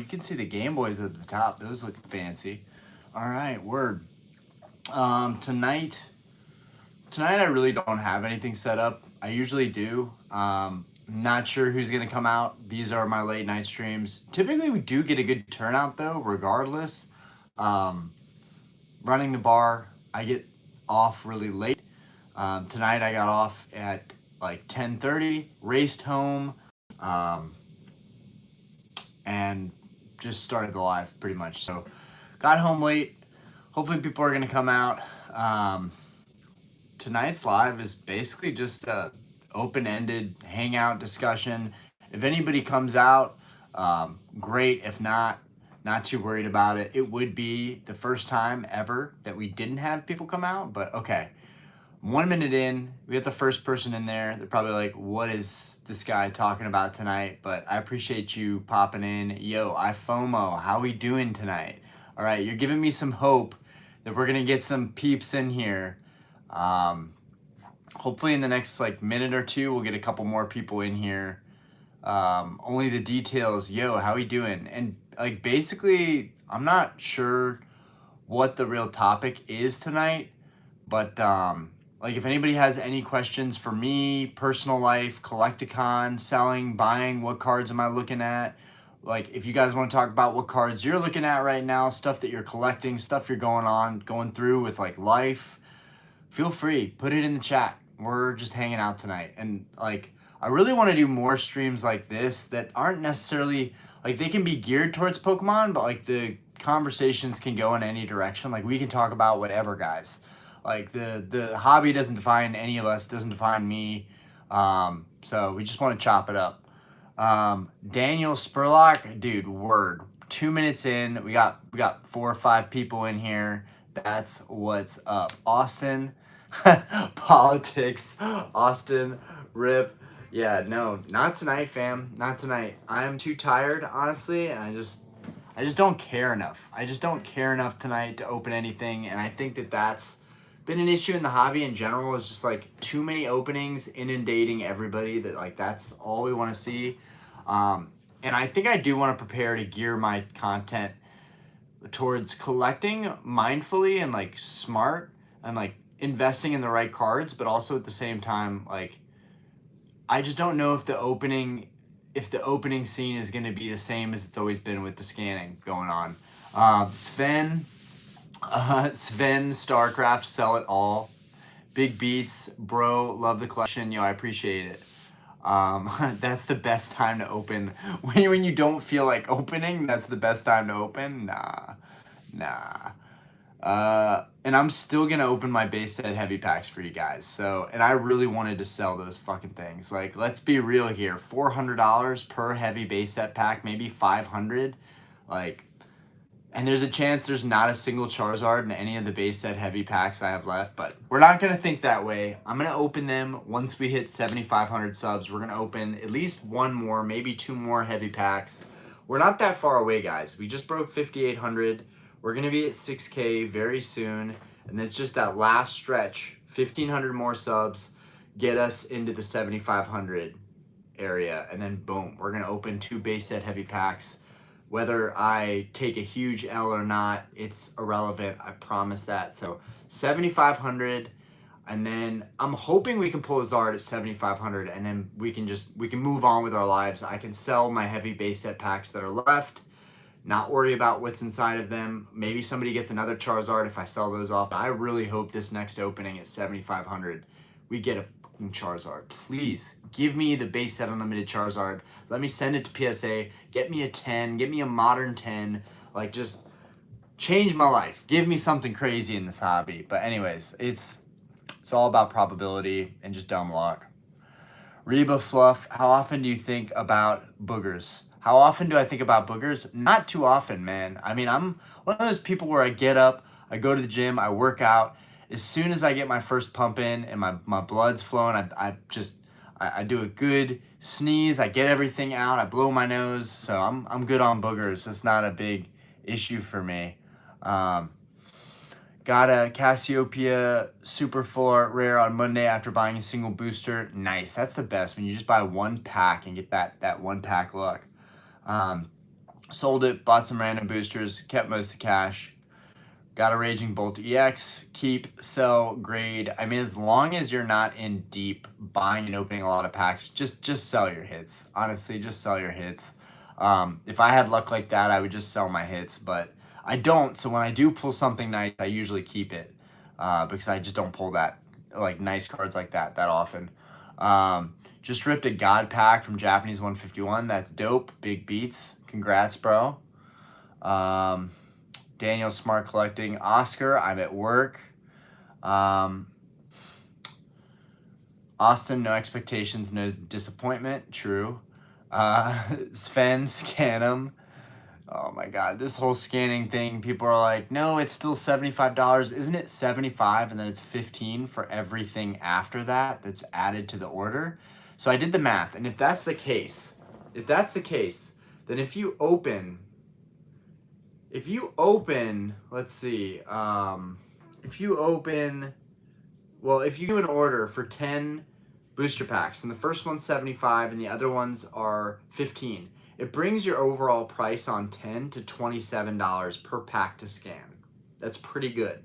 can see the Game Boys at the top. Those look fancy. All right, word. Tonight I really don't have anything set up. I usually do. Not sure who's gonna come out. These are my late night streams. Typically, we do get a good turnout though, regardless. Um, Running the bar, I get off really late. Tonight, I got off at like 10:30. Raced home, um, and just started the live pretty much. So, got home late. Hopefully, people are gonna come out. Tonight's live is basically just a open-ended hangout discussion. If anybody comes out, great. If not, not too worried about it. It would be the first time ever that we didn't have people come out, but okay. 1 minute in, we got the first person in there. They're probably like, what is this guy talking about tonight? But I appreciate you popping in. Yo, FOMO, how we doing tonight? All right, you're giving me some hope that we're gonna get some peeps in here. Hopefully in the next like minute or two, we'll get a couple more people in here. Only the details. Yo, how we doing? And like basically, I'm not sure what the real topic is tonight, but like if anybody has any questions for me, personal life, Collecticon, selling, buying, what cards am I looking at? Like if you guys want to talk about what cards you're looking at right now, stuff that you're collecting, stuff you're going through with like life, feel free, put it in the chat. We're just hanging out tonight. And like I really want to do more streams like this that aren't necessarily like they can be geared towards Pokemon, but like the conversations can go in any direction. Like we can talk about whatever, guys. Like the hobby doesn't define any of us, doesn't define me. So we just want to chop it up. Daniel Spurlock, dude, word. 2 minutes in, we got 4 or 5 people in here. That's what's up. Austin, politics. Austin, rip. Yeah, no, not tonight, fam. Not tonight. I'm too tired, honestly, and I just don't care enough. I just don't care enough tonight to open anything, and I think that that's been an issue in the hobby in general. Is just like too many openings inundating everybody that like that's all we want to see. And I think I do want to prepare to gear my content towards collecting mindfully and like smart and like investing in the right cards, but also at the same time, like I just don't know if the opening scene is going to be the same as it's always been with the scanning going on. Sven Starcraft, sell it all. Big beats, bro. Love the collection. Yo, I appreciate it. That's the best time to open. When you don't feel like opening, that's the best time to open. Nah. And I'm still gonna open my base set heavy packs for you guys. So, and I really wanted to sell those fucking things. Like, let's be real here. $400 per heavy base set pack, maybe 500. Like, and there's a chance there's not a single Charizard in any of the base set heavy packs I have left, but we're not going to think that way. I'm going to open them once we hit 7,500 subs. We're going to open at least 1 more, maybe 2 more heavy packs. We're not that far away, guys. We just broke 5,800. We're going to be at 6K very soon, and it's just that last stretch, 1,500 more subs, get us into the 7,500 area, and then boom, we're going to open 2 base set heavy packs. Whether I take a huge L or not, it's irrelevant. I promise that. So 7,500, and then I'm hoping we can pull a Zard at 7,500, and then we can move on with our lives. I can sell my heavy base set packs that are left, not worry about what's inside of them. Maybe somebody gets another Charizard if I sell those off. I really hope this next opening at 7,500, we get a fucking Charizard. Please. Give me the base set unlimited Charizard. Let me send it to PSA. Get me a 10. Get me a modern 10. Like, just change my life. Give me something crazy in this hobby. But anyways, it's all about probability and just dumb luck. Reba Fluff, how often do you think about boogers? How often do I think about boogers? Not too often, man. I mean, I'm one of those people where I get up, I go to the gym, I work out. As soon as I get my first pump in and my blood's flowing, I do a good sneeze, I get everything out, I blow my nose, so I'm good on boogers. It's not a big issue for me. Got a Cassiopeia Super Full Art Rare on Monday after buying a single booster. Nice, that's the best, when you just buy 1 pack and get that 1 pack luck. Sold it, bought some random boosters, kept most of the cash. Got a Raging Bolt EX, keep, sell, grade. I mean, as long as you're not in deep buying and opening a lot of packs, just sell your hits. Honestly, just sell your hits. If I had luck like that, I would just sell my hits, but I don't. So when I do pull something nice, I usually keep it because I just don't pull that like nice cards like that often. Just ripped a God pack from Japanese 151. That's dope. Big beats. Congrats, bro. Daniel Smart Collecting. Oscar, I'm at work. Austin, no expectations, no disappointment. True. Sven, scan him. Oh my God, this whole scanning thing, people are like, no, it's still $75. Isn't it 75 and then it's 15 for everything after that that's added to the order? So I did the math, and if that's the case, then if you open, let's see, if you do an order for 10 booster packs, and the first one's 75 and the other ones are 15, it brings your overall price on 10 to $27 per pack to scan. That's pretty good.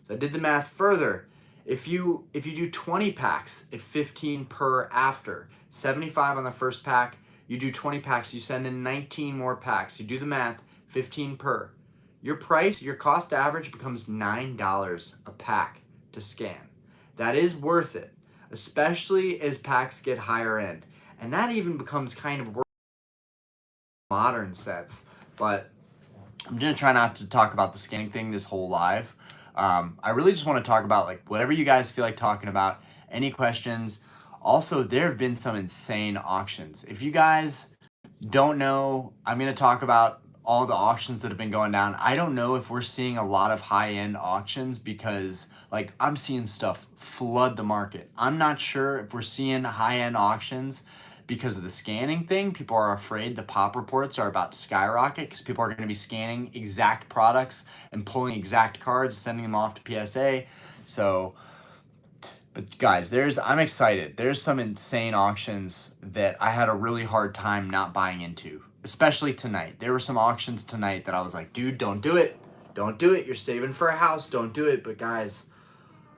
So I did the math further. If you do 20 packs at 15 per after, 75 on the first pack, you do 20 packs, you send in 19 more packs. You do the math, 15 per. Your cost average becomes $9 a pack to scan. That is worth it, especially as packs get higher end. And that even becomes kind of worth modern sets. But I'm gonna try not to talk about the scanning thing this whole live. I really just want to talk about like whatever you guys feel like talking about. Any questions? Also, there have been some insane auctions. If you guys don't know, I'm gonna talk about all the auctions that have been going down. I don't know if we're seeing a lot of high-end auctions because like I'm seeing stuff flood the market. I'm not sure if we're seeing high-end auctions because of the scanning thing. People are afraid the pop reports are about to skyrocket because people are going to be scanning exact products and pulling exact cards, sending them off to PSA. So, but guys, I'm excited. There's some insane auctions that I had a really hard time not buying into, especially tonight. There were some auctions tonight that I was like, dude, don't do it. Don't do it. You're saving for a house. Don't do it. But guys,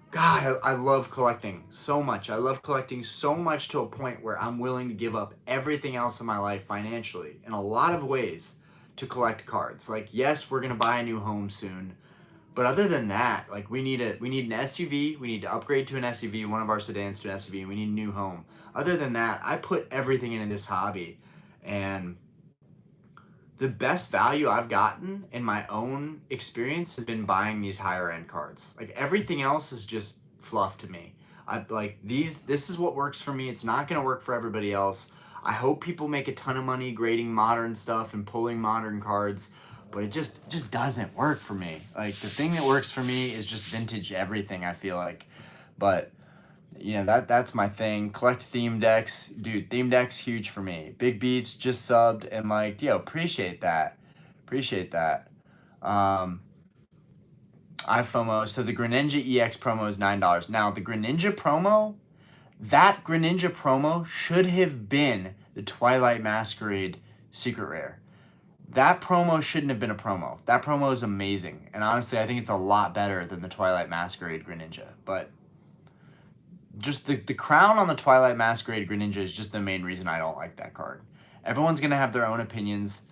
God, I love collecting so much. I love collecting so much to a point where I'm willing to give up everything else in my life financially in a lot of ways to collect cards. Like, yes, we're gonna buy a new home soon, but other than that, like we need an SUV. We need to upgrade to an SUV, one of our sedans to an SUV, and we need a new home. Other than that, I put everything into this hobby, and the best value I've gotten in my own experience has been buying these higher end cards. Like everything else is just fluff to me. I like this is what works for me. It's not going to work for everybody else. I hope people make a ton of money grading modern stuff and pulling modern cards, but it just doesn't work for me. Like the thing that works for me is just vintage everything, I feel like. But that's my thing. Collect theme decks. Dude, theme decks huge for me. Big Beats just subbed and like, appreciate that. Appreciate that. iFOMO. So the Greninja EX promo is $9. Now the Greninja promo should have been the Twilight Masquerade Secret Rare. That promo shouldn't have been a promo. That promo is amazing. And honestly, I think it's a lot better than the Twilight Masquerade Greninja. But just the crown on the Twilight Masquerade Greninja is just the main reason I don't like that card. Everyone's going to have their own opinions.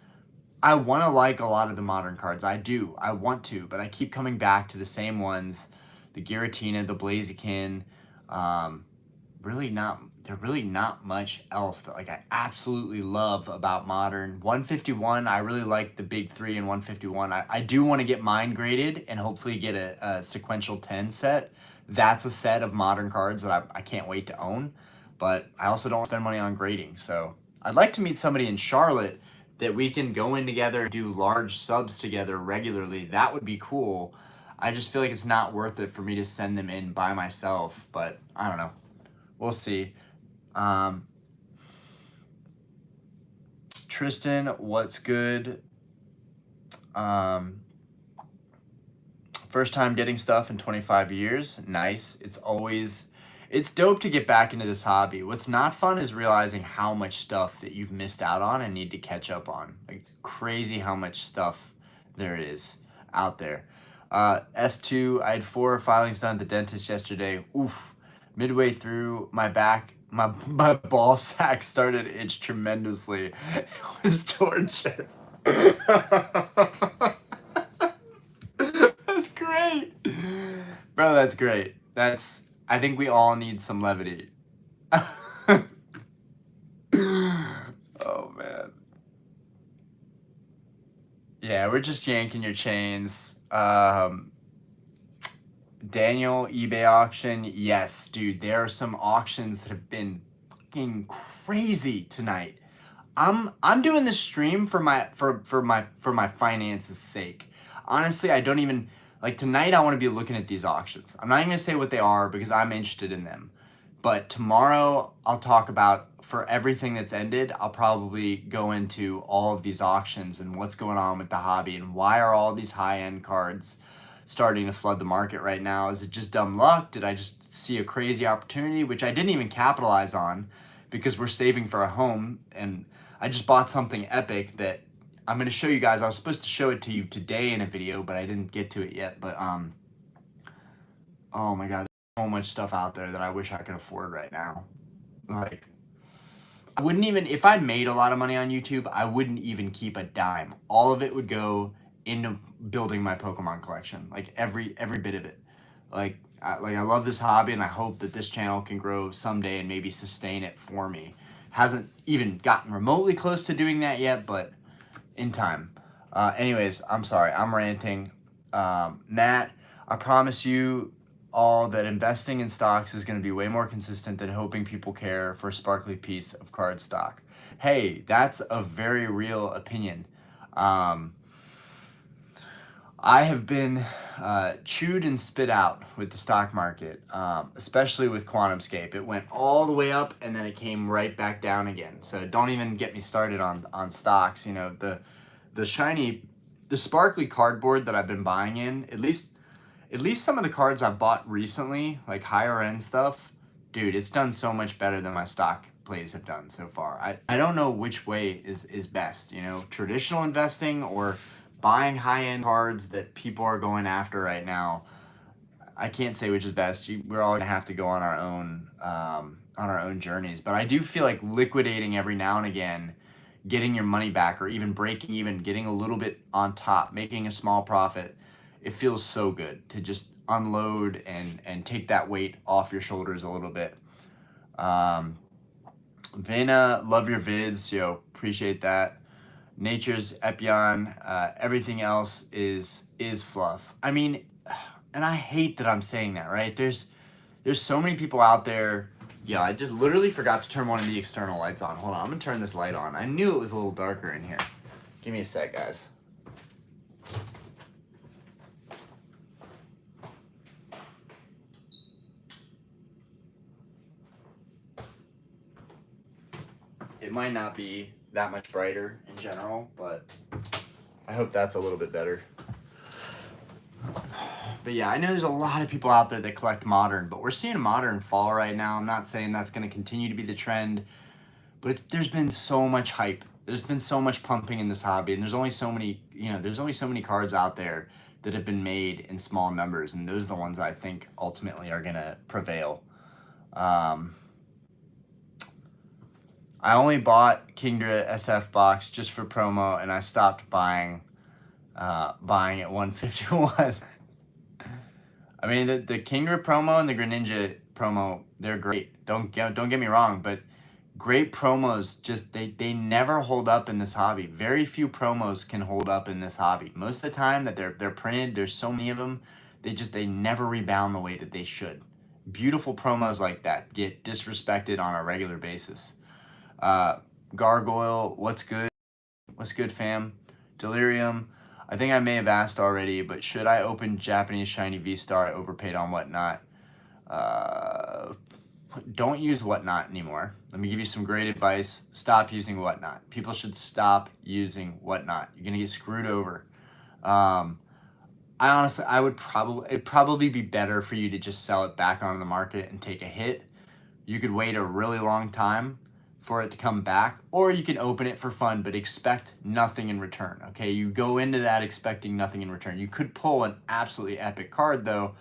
I want to like a lot of the modern cards. I do. I want to, but I keep coming back to the same ones. The Giratina, the Blaziken. There's really not much else that like I absolutely love about modern. 151, I really like the big three in 151. I do want to get mine graded and hopefully get a sequential 10 set. That's a set of modern cards that I can't wait to own, but I also don't spend money on grading. So I'd like to meet somebody in Charlotte that we can go in together and do large subs together regularly. That would be cool. I just feel like it's not worth it for me to send them in by myself, but I don't know. We'll see. Tristan, what's good? First time getting stuff in 25 years. Nice. It's always It's dope to get back into this hobby. What's not fun is realizing how much stuff that you've missed out on and need to catch up on. Like crazy how much stuff there is out there. S2, I had 4 filings done at the dentist yesterday. Oof. Midway through, my back, my ball sack started to itch tremendously. It was torture. That's great. Bro, that's great. I think we all need some levity. Oh man. Yeah, we're just yanking your chains. Daniel, eBay auction. Yes, dude, there are some auctions that have been fucking crazy tonight. I'm doing this stream for my finances sake. Honestly, I don't even like tonight. I want to be looking at these auctions. I'm not even gonna say what they are because I'm interested in them. But tomorrow I'll talk about for everything that's ended. I'll probably go into all of these auctions and what's going on with the hobby and why are all these high-end cards starting to flood the market right now. Is it just dumb luck? Did I just see a crazy opportunity which I didn't even capitalize on because we're saving for a home, and I just bought something epic that I'm going to show you guys. I was supposed to show it to you today in a video, but I didn't get to it yet. But oh my god, there's so much stuff out there that I wish I could afford right now. Like, I wouldn't even, if I made a lot of money on YouTube, I wouldn't even keep a dime. All of it would go into building my Pokemon collection, like every bit of it. Like I love this hobby, and I hope that this channel can grow someday and maybe sustain it for me. Hasn't even gotten remotely close to doing that yet, but in time. Anyways, I'm sorry, I'm ranting. Matt, I promise you all that investing in stocks is going to be way more consistent than hoping people care for a sparkly piece of card stock. Hey, that's a very real opinion. I have been chewed and spit out with the stock market, especially with QuantumScape. It went all the way up and then it came right back down again. So don't even get me started on stocks. You know, the sparkly cardboard that I've been buying in, at least some of the cards I've bought recently, like higher end stuff, dude, it's done so much better than my stock plays have done so far. I don't know which way is best, you know, traditional investing or buying high-end cards that people are going after right now. I can't say which is best. We're all gonna have to go on our own journeys. But I do feel like liquidating every now and again, getting your money back, or even breaking even, getting a little bit on top, making a small profit. It feels so good to just unload and take that weight off your shoulders a little bit. Vena, love your vids, yo, appreciate that. Nature's Epion, everything else is fluff. I mean, and I hate that I'm saying that, right? There's so many people out there. Yeah, I just literally forgot to turn one of the external lights on. Hold on, I'm gonna turn this light on. I knew it was a little darker in here. Give me a sec, guys. It might not be that much brighter in general, but I hope that's a little bit better. But yeah, I know there's a lot of people out there that collect modern, but we're seeing modern fall right now. I'm not saying that's going to continue to be the trend, but there's been so much hype. There's been so much pumping in this hobby, and there's only so many, there's only so many cards out there that have been made in small numbers, and those are the ones I think ultimately are going to prevail. I only bought Kingdra SF box just for promo, and I stopped buying at 151. I mean, the Kingdra promo and the Greninja promo, they're great. Don't get me wrong, but great promos just they never hold up in this hobby. Very few promos can hold up in this hobby. Most of the time that they're printed, there's so many of them, they never rebound the way that they should. Beautiful promos like that get disrespected on a regular basis. Gargoyle, what's good? What's good, fam? Delirium, I think I may have asked already, but should I open Japanese Shiny V-Star? I overpaid on Whatnot. Don't use Whatnot anymore. Let me give you some great advice. Stop using Whatnot. People should stop using Whatnot. You're going to get screwed over. it'd probably be better for you to just sell it back onto the market and take a hit. You could wait a really long time for it to come back, or you can open it for fun, but expect nothing in return, okay? You go into that expecting nothing in return. You could pull an absolutely epic card though,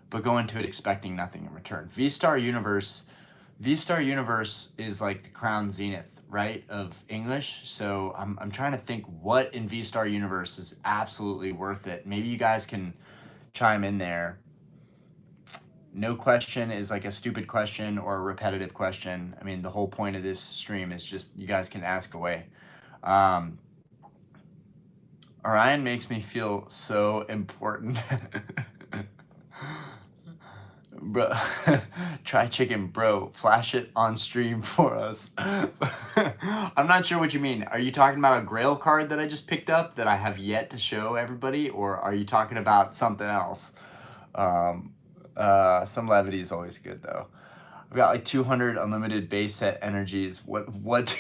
but go into it expecting nothing in return. V-Star Universe is like the Crown Zenith, right, of English. So I'm trying to think what in V-Star Universe is absolutely worth it. Maybe you guys can chime in there. No question is like a stupid question or a repetitive question. I mean, the whole point of this stream is just you guys can ask away. Orion makes me feel so important. Bro, try chicken, bro. Flash it on stream for us. I'm not sure what you mean. Are you talking about a Grail card that I just picked up that I have yet to show everybody, or are you talking about something else? Some levity is always good though. I've got like 200 unlimited base set energies. What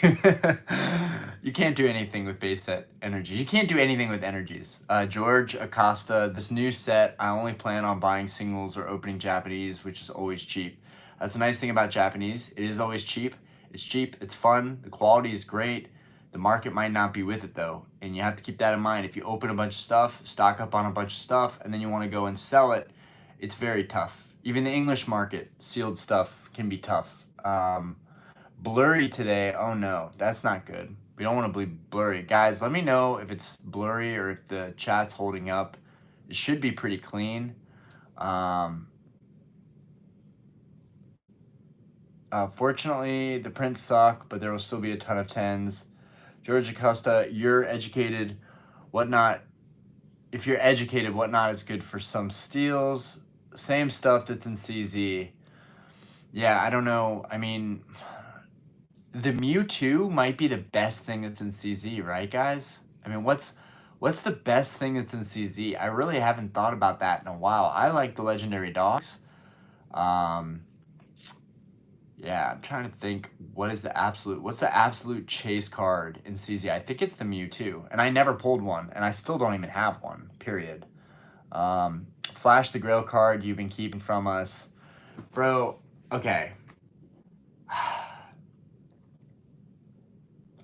you can't do anything with base set energies. You can't do anything with energies. George Acosta, this new set, I only plan on buying singles or opening Japanese, which is always cheap. That's the nice thing about Japanese. It is always cheap. It's cheap, it's fun, the quality is great. The market might not be with it though. And you have to keep that in mind. If you open a bunch of stuff, stock up on a bunch of stuff, and then you want to go and sell it, it's very tough. Even the English market, sealed stuff can be tough. Blurry today, oh no, that's not good. We don't want to be blurry. Guys, let me know if it's blurry or if the chat's holding up. It should be pretty clean. Fortunately, the prints suck, but there will still be a ton of 10s. George Acosta, you're educated, whatnot. If you're educated, whatnot is good for some steals. Same stuff that's in CZ. Yeah, I don't know. I mean, the Mewtwo might be the best thing that's in CZ, right, guys? I mean, what's the best thing that's in CZ? I really haven't thought about that in a while. I like the legendary dogs. Yeah, I'm trying to think what's the absolute chase card in CZ? I think it's the Mewtwo, and I never pulled one, and I still don't even have one, period. Flash the Grail card you've been keeping from us. Bro, okay.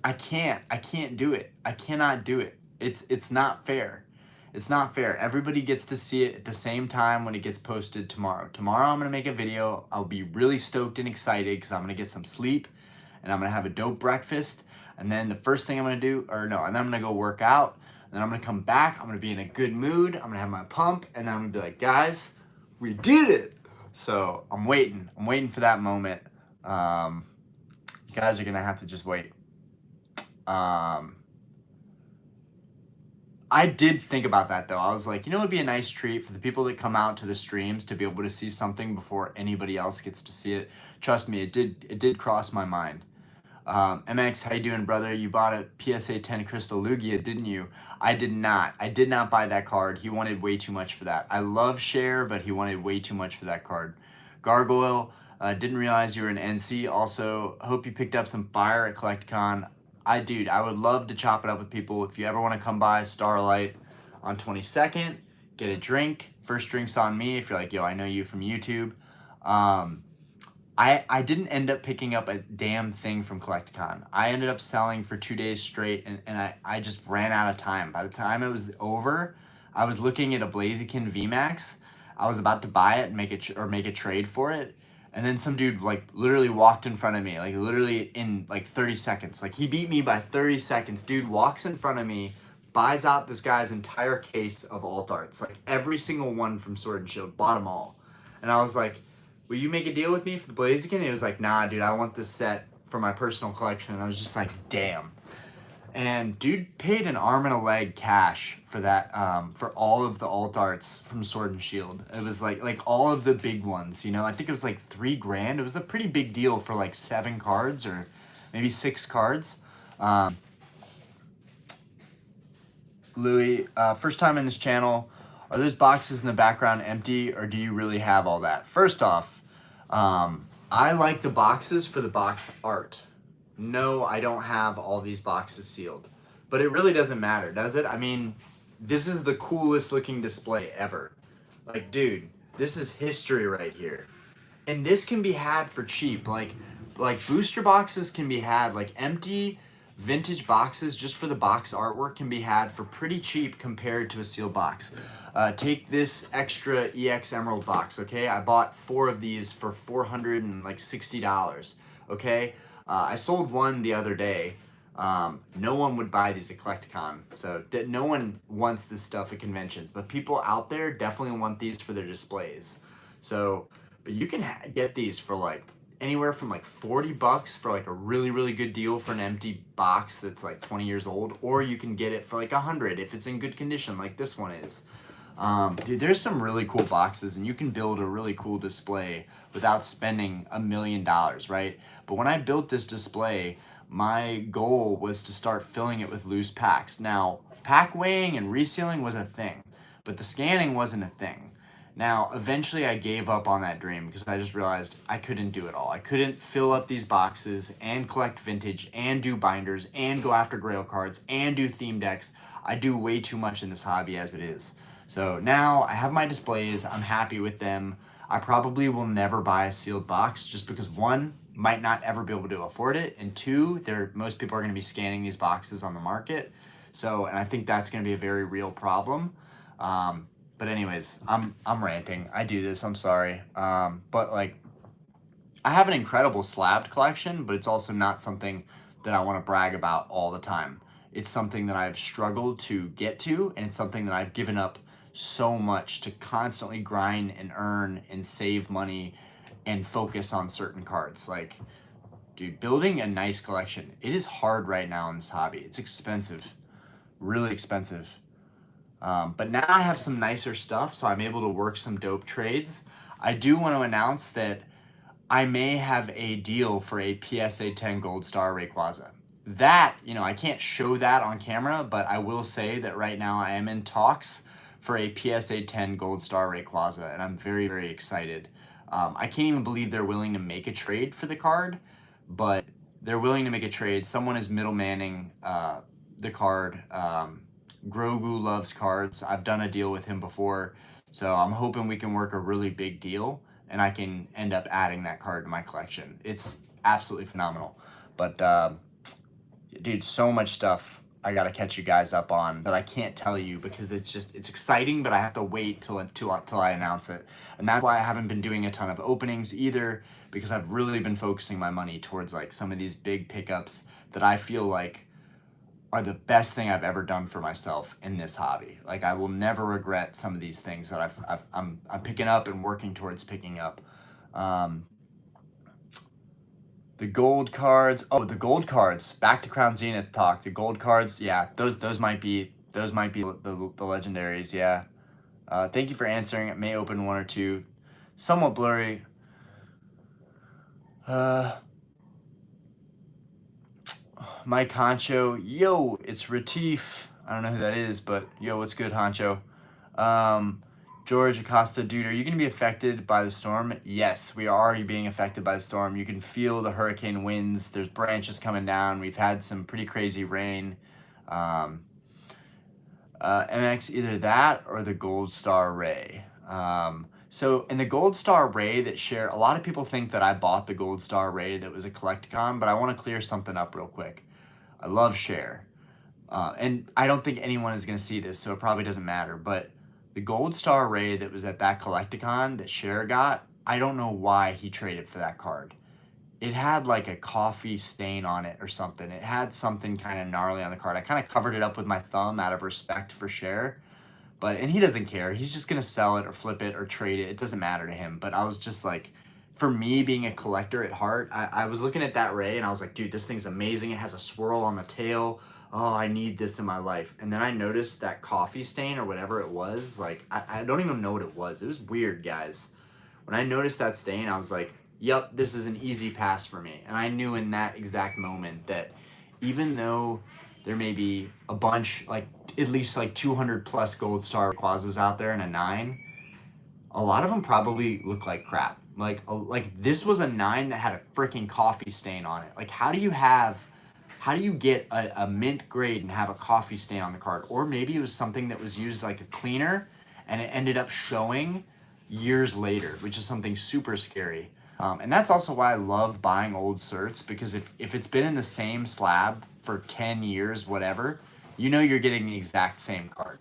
I can't do it. I cannot do it. It's not fair. It's not fair. Everybody gets to see it at the same time when it gets posted tomorrow. Tomorrow I'm going to make a video. I'll be really stoked and excited because I'm going to get some sleep and I'm going to have a dope breakfast. And then the first thing I'm going to do, and then I'm going to go work out. And then I'm going to come back. I'm going to be in a good mood. I'm going to have my pump and I'm going to be like, guys, we did it. So I'm waiting. I'm waiting for that moment. You guys are going to have to just wait. I did think about that though. I was like, you know, it'd be a nice treat for the people that come out to the streams to be able to see something before anybody else gets to see it. Trust me, it did cross my mind. MX, how you doing, brother? You bought a PSA 10 Crystal Lugia, didn't you? I did not. I did not buy that card. He wanted way too much for that. I love Share, but he wanted way too much for that card. Gargoyle, didn't realize you were an NC. Also, hope you picked up some fire at CollectCon. Dude, I would love to chop it up with people. If you ever want to come by Starlight on 22nd, get a drink. First drink's on me if you're like, yo, I know you from YouTube. I didn't end up picking up a damn thing from CollectCon. I ended up selling for 2 days straight, and I just ran out of time. By the time it was over, I was looking at a Blaziken VMAX. I was about to buy it and make a trade for it. And then some dude like literally walked in front of me, like literally in like 30 seconds. Like he beat me by 30 seconds. Dude walks in front of me, buys out this guy's entire case of alt arts, like every single one from Sword and Shield, bought them all. And I was like, will you make a deal with me for the Blaziken? And he was like, nah, dude, I want this set for my personal collection. And I was just like, damn. And dude paid an arm and a leg cash for that, for all of the alt arts from Sword and Shield. It was like all of the big ones, you know. I think it was like $3 grand. It was a pretty big deal for like 7 cards or maybe 6 cards. Louis, first time in this channel. Are those boxes in the background empty, or do you really have all that? First off, I like the boxes for the box art. No, I don't have all these boxes sealed. But it really doesn't matter, does it? I mean, this is the coolest looking display ever. Like, dude, this is history right here. And this can be had for cheap. Like booster boxes can be had, like empty vintage boxes just for the box artwork can be had for pretty cheap compared to a sealed box. Take this extra EX Emerald box, okay? I bought 4 of these for $460, okay? I sold one the other day. No one would buy these at Collecticon, so no one wants this stuff at conventions, but people out there definitely want these for their displays. So, but you can get these for like anywhere from like $40 for like a really, really good deal for an empty box that's like 20 years old, or you can get it for like 100 if it's in good condition like this one is. Dude, there's some really cool boxes and you can build a really cool display without spending $1 million, right? But when I built this display, my goal was to start filling it with loose packs. Now, pack weighing and resealing was a thing, but the scanning wasn't a thing. Now, eventually I gave up on that dream because I just realized I couldn't do it all. I couldn't fill up these boxes and collect vintage and do binders and go after grail cards and do theme decks. I do way too much in this hobby as it is. So now I have my displays, I'm happy with them. I probably will never buy a sealed box just because 1, might not ever be able to afford it, and 2, most people are gonna be scanning these boxes on the market. So, and I think that's gonna be a very real problem. But anyways, I'm ranting. I do this, I'm sorry. But like, I have an incredible slabbed collection, but it's also not something that I wanna brag about all the time. It's something that I've struggled to get to, and it's something that I've given up so much to constantly grind and earn and save money and focus on certain cards. Like, dude, building a nice collection, it is hard right now in this hobby. It's expensive, really expensive. But now I have some nicer stuff, so I'm able to work some dope trades. I do want to announce that I may have a deal for a PSA 10 Gold Star Rayquaza. That, I can't show that on camera, but I will say that right now I am in talks for a PSA 10 Gold Star Rayquaza, and I'm very, very excited. I can't even believe they're willing to make a trade for the card, but they're willing to make a trade. Someone is middlemaning the card. Grogu loves cards. I've done a deal with him before, so I'm hoping we can work a really big deal and I can end up adding that card to my collection. It's absolutely phenomenal. But dude, so much stuff I gotta catch you guys up on that I can't tell you because it's exciting, but I have to wait till I announce it. And that's why I haven't been doing a ton of openings either, because I've really been focusing my money towards like some of these big pickups that I feel like are the best thing I've ever done for myself in this hobby. Like, I will never regret some of these things that I'm picking up and working towards picking up. The gold cards. Oh, the gold cards. Back to Crown Zenith talk. The gold cards. Yeah, those might be the legendaries. Yeah. Thank you for answering. It may open 1 or 2. Somewhat blurry. Mike Honcho. Yo, it's Retief. I don't know who that is, but yo, what's good, Honcho? George Acosta, dude, are you going to be affected by the storm? Yes, we are already being affected by the storm. You can feel the hurricane winds. There's branches coming down. We've had some pretty crazy rain. MX, either that or the Gold Star Ray. So in the Gold Star Ray that share, a lot of people think that I bought the Gold Star Ray that was a Collecticon, but I want to clear something up real quick. I love Share. And I don't think anyone is going to see this, so it probably doesn't matter, but the Gold Star Ray that was at that Collecticon that Cher got, I don't know why he traded for that card. It had like a coffee stain on it or something. It had something kind of gnarly on the card. I kind of covered it up with my thumb out of respect for Cher. And he doesn't care. He's just going to sell it or flip it or trade it. It doesn't matter to him. But I was just like, for me being a collector at heart, I was looking at that Ray and I was like, dude, this thing's amazing. It has a swirl on the tail. Oh, I need this in my life. And then I noticed that coffee stain or whatever it was. Like, I don't even know what it was. It was weird, guys. When I noticed that stain, I was like, yep, this is an easy pass for me. And I knew in that exact moment that even though there may be a bunch, like at least like 200 plus Gold Star Rayquazas out there in a 9, a lot of them probably look like crap. Like this was a 9 that had a freaking coffee stain on it. Like, how how do you get a mint grade and have a coffee stain on the card? Or maybe it was something that was used like a cleaner and it ended up showing years later, which is something super scary. And that's also why I love buying old certs, because if it's been in the same slab for 10 years, whatever, you know you're getting the exact same card.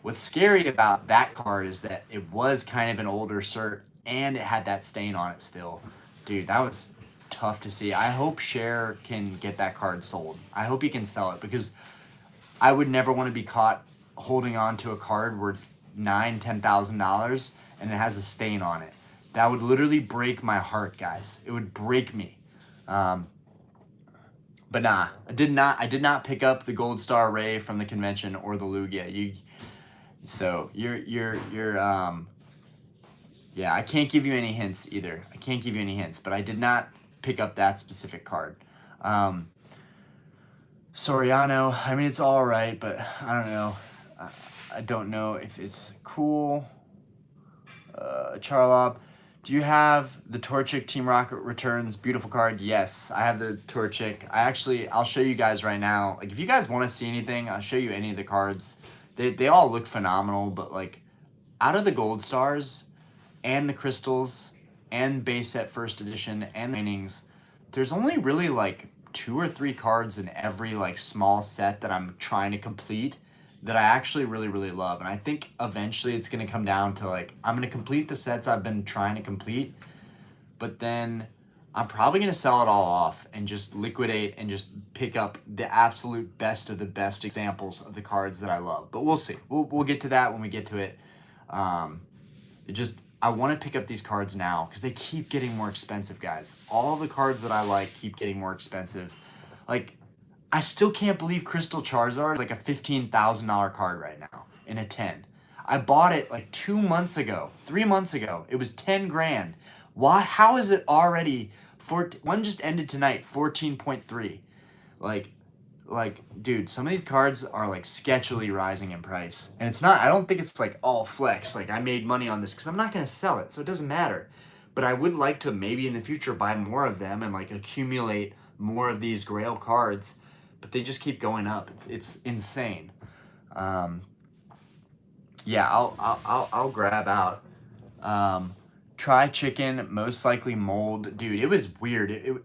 What's scary about that card is that it was kind of an older cert and it had that stain on it still. Dude, that was tough to see. I hope Cher can get that card sold. I hope he can sell it, because I would never want to be caught holding on to a card worth $9,000-$10,000 and it has a stain on it. That would literally break my heart, guys. It would break me. But nah, I did not pick up the Gold Star Ray from the convention or the Lugia. Yeah, I can't give you any hints either. I can't give you any hints, but I did not pick up that specific card. Soriano, I mean, it's all right, but I don't know. I don't know if it's cool. Charlob, do you have the Torchic Team Rocket Returns beautiful card? Yes, I have the Torchic. I'll show you guys right now. Like, if you guys want to see anything, I'll show you any of the cards. They all look phenomenal, but like, out of the Gold Stars and the Crystals and base set first edition and the Innings, there's only really like 2 or 3 cards in every like small set that I'm trying to complete that I actually really, really love. And I think eventually it's going to come down to like, I'm going to complete the sets I've been trying to complete, but then I'm probably going to sell it all off and just liquidate and just pick up the absolute best of the best examples of the cards that I love. But we'll see. We'll get to that when we get to it. I want to pick up these cards now because they keep getting more expensive, guys. All the cards that I like keep getting more expensive. Like, I still can't believe Crystal Charizard is like a $15,000 card right now in a 10. I bought it like 2 months ago, 3 months ago. It was 10 grand. Why? How is it already one just ended tonight, 14.3. Like, dude, some of these cards are like sketchily rising in price. And it's not, I don't think it's like all flex. Like, I made money on this because I'm not going to sell it, so it doesn't matter. But I would like to maybe in the future buy more of them and like accumulate more of these Grail cards. But they just keep going up. It's insane. Yeah, I'll grab out. Try chicken, most likely mold. Dude, it was weird.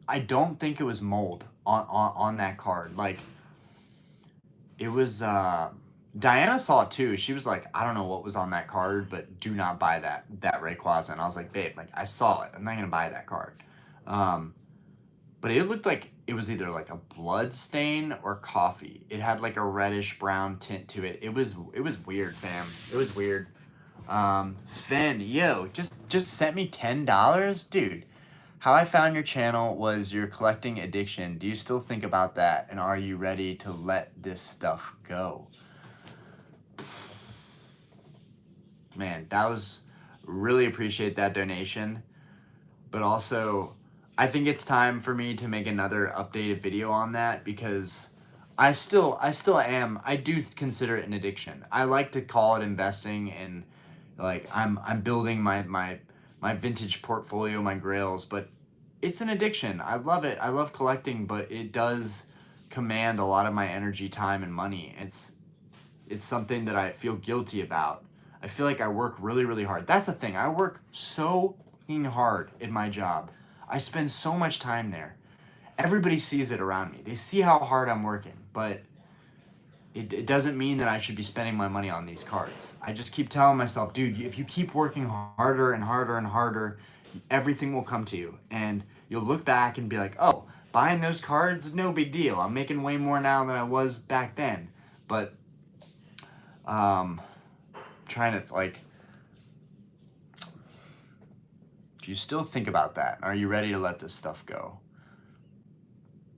I don't think it was mold on that card. Like, it was, Diana saw it too. She was like, I don't know what was on that card, but do not buy that Rayquaza. And I was like, babe, like, I saw it. I'm not going to buy that card. But it looked like it was either like a blood stain or coffee. It had like a reddish brown tint to it. It was weird, fam. It was weird. Sven, yo, just sent me $10? Dude, how I found your channel was your collecting addiction. Do you still think about that? And are you ready to let this stuff go? Man, that was, really appreciate that donation. But also, I think it's time for me to make another updated video on that, because I still am. I do consider it an addiction. I like to call it investing, and like I'm building my vintage portfolio, my grails, but it's an addiction. I love it. I love collecting, but it does command a lot of my energy, time, and money. It's something that I feel guilty about. I feel like I work really, really hard. That's the thing. I work so fucking hard in my job. I spend so much time there. Everybody sees it around me. They see how hard I'm working, but it doesn't mean that I should be spending my money on these cards. I just keep telling myself, dude, if you keep working harder and harder and harder, everything will come to you. And you'll look back and be like, oh, buying those cards, no big deal. I'm making way more now than I was back then. But trying to, like, do you still think about that? Are you ready to let this stuff go?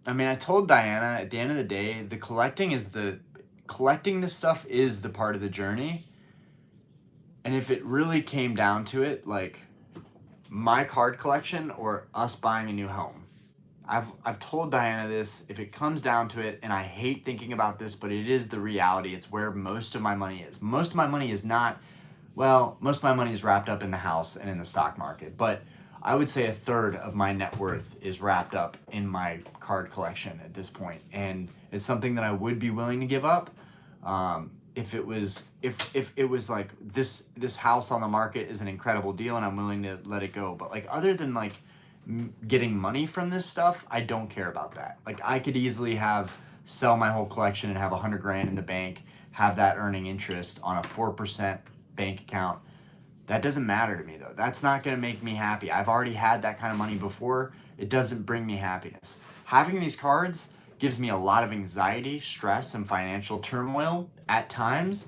I mean, I told Diana, at the end of the day, collecting this stuff is the part of the journey. And if it really came down to it, like, my card collection or us buying a new home, I've told Diana this, if it comes down to it, and I hate thinking about this, but it is the reality. It's where most of my money is. Most of my money is not, well, most of my money is wrapped up in the house and in the stock market. But I would say a third of my net worth is wrapped up in my card collection at this point, and it's something that I would be willing to give up. If it was like this house on the market is an incredible deal and I'm willing to let it go, but like other than like getting money from this stuff, I don't care about that. Like I could easily sell my whole collection and have 100 grand in the bank, have that earning interest on a 4% bank account. That doesn't matter to me though. That's not going to make me happy. I've already had that kind of money before. It doesn't bring me happiness. Having these cards gives me a lot of anxiety, stress, and financial turmoil at times.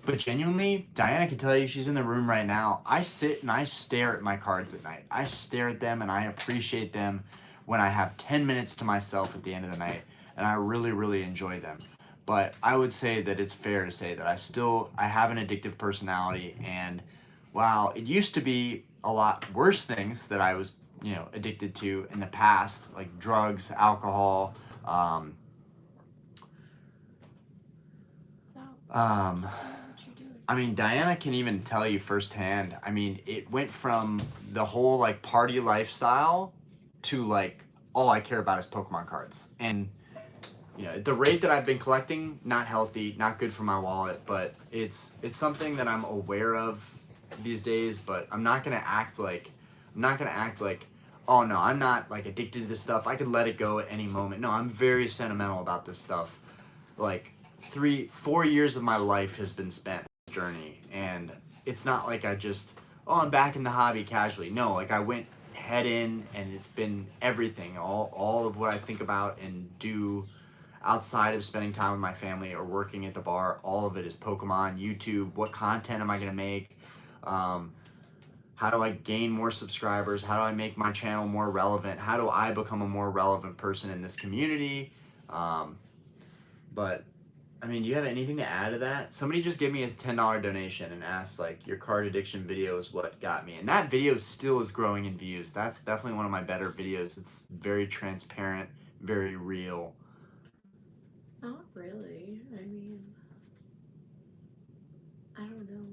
But genuinely, Diana can tell you, she's in the room right now. I sit and I stare at my cards at night. I stare at them and I appreciate them when I have 10 minutes to myself at the end of the night. And I really, really enjoy them. But I would say that it's fair to say that I have an addictive personality, and wow, it used to be a lot worse things that I was, addicted to in the past, like drugs, alcohol. I mean, Diana can even tell you firsthand. I mean, it went from the whole like party lifestyle to like all I care about is Pokemon cards. And at the rate that I've been collecting, not healthy, not good for my wallet, but it's something that I'm aware of these days. But I'm not gonna act like, oh no, I'm not like addicted to this stuff. I could let it go at any moment. No, I'm very sentimental about this stuff. Like 4 years of my life has been spent on this journey, and it's not like I'm back in the hobby casually. No, like I went head in, and it's been everything. All of what I think about and do outside of spending time with my family or working at the bar, all of it is Pokemon, YouTube. What content am I gonna make? How do I gain more subscribers? How do I make my channel more relevant? How do I become a more relevant person in this community? But I mean, do you have anything to add to that? Somebody just gave me a $10 donation and asked, like, your card addiction video is what got me. And that video still is growing in views. That's definitely one of my better videos. It's very transparent, very real. Not really. I mean, I don't know.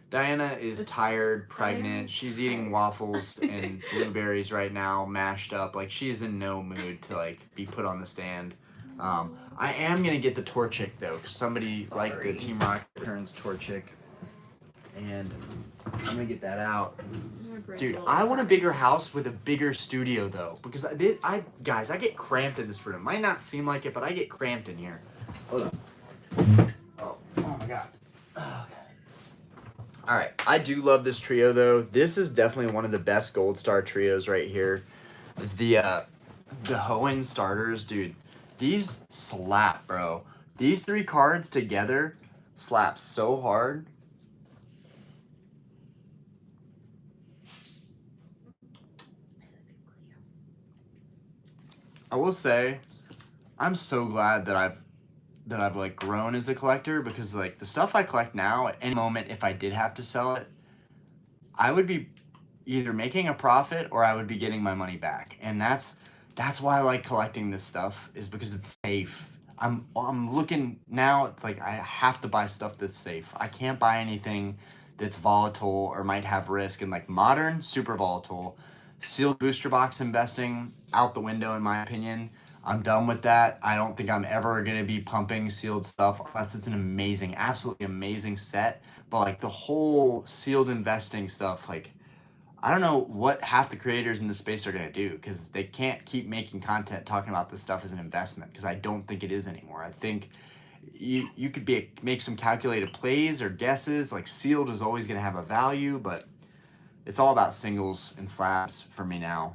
Diana is tired, pregnant. She's eating waffles and blueberries right now, mashed up. Like, she's in no mood to, like, be put on the stand. I am going to get the Torchic, though, because somebody liked the Team Rocket Returns Torchic. And I'm going to get that out. Dude, I want a bigger house with a bigger studio, though. Because, guys, I get cramped in this room. Might not seem like it, but I get cramped in here. Hold on. Oh my God. Oh, okay. All right, I do love this trio, though. This is definitely one of the best Gold Star trios right here. Is the Hoenn starters, dude. These slap, bro. These 3 cards together slap so hard. I will say, I'm so glad that I've like grown as a collector, because like the stuff I collect now, at any moment if I did have to sell it, I would be either making a profit or I would be getting my money back. And that's why I like collecting this stuff, is because it's safe. I'm looking now, it's like I have to buy stuff that's safe. I can't buy anything that's volatile or might have risk. And like Modern, super volatile. Sealed booster box investing, out the window in my opinion. I'm done with that. I don't think I'm ever going to be pumping sealed stuff unless it's an amazing, absolutely amazing set. But like the whole sealed investing stuff, like I don't know what half the creators in the space are going to do, because they can't keep making content talking about this stuff as an investment, because I don't think it is anymore. I think you could make some calculated plays or guesses. Like sealed is always going to have a value, but it's all about singles and slabs for me now.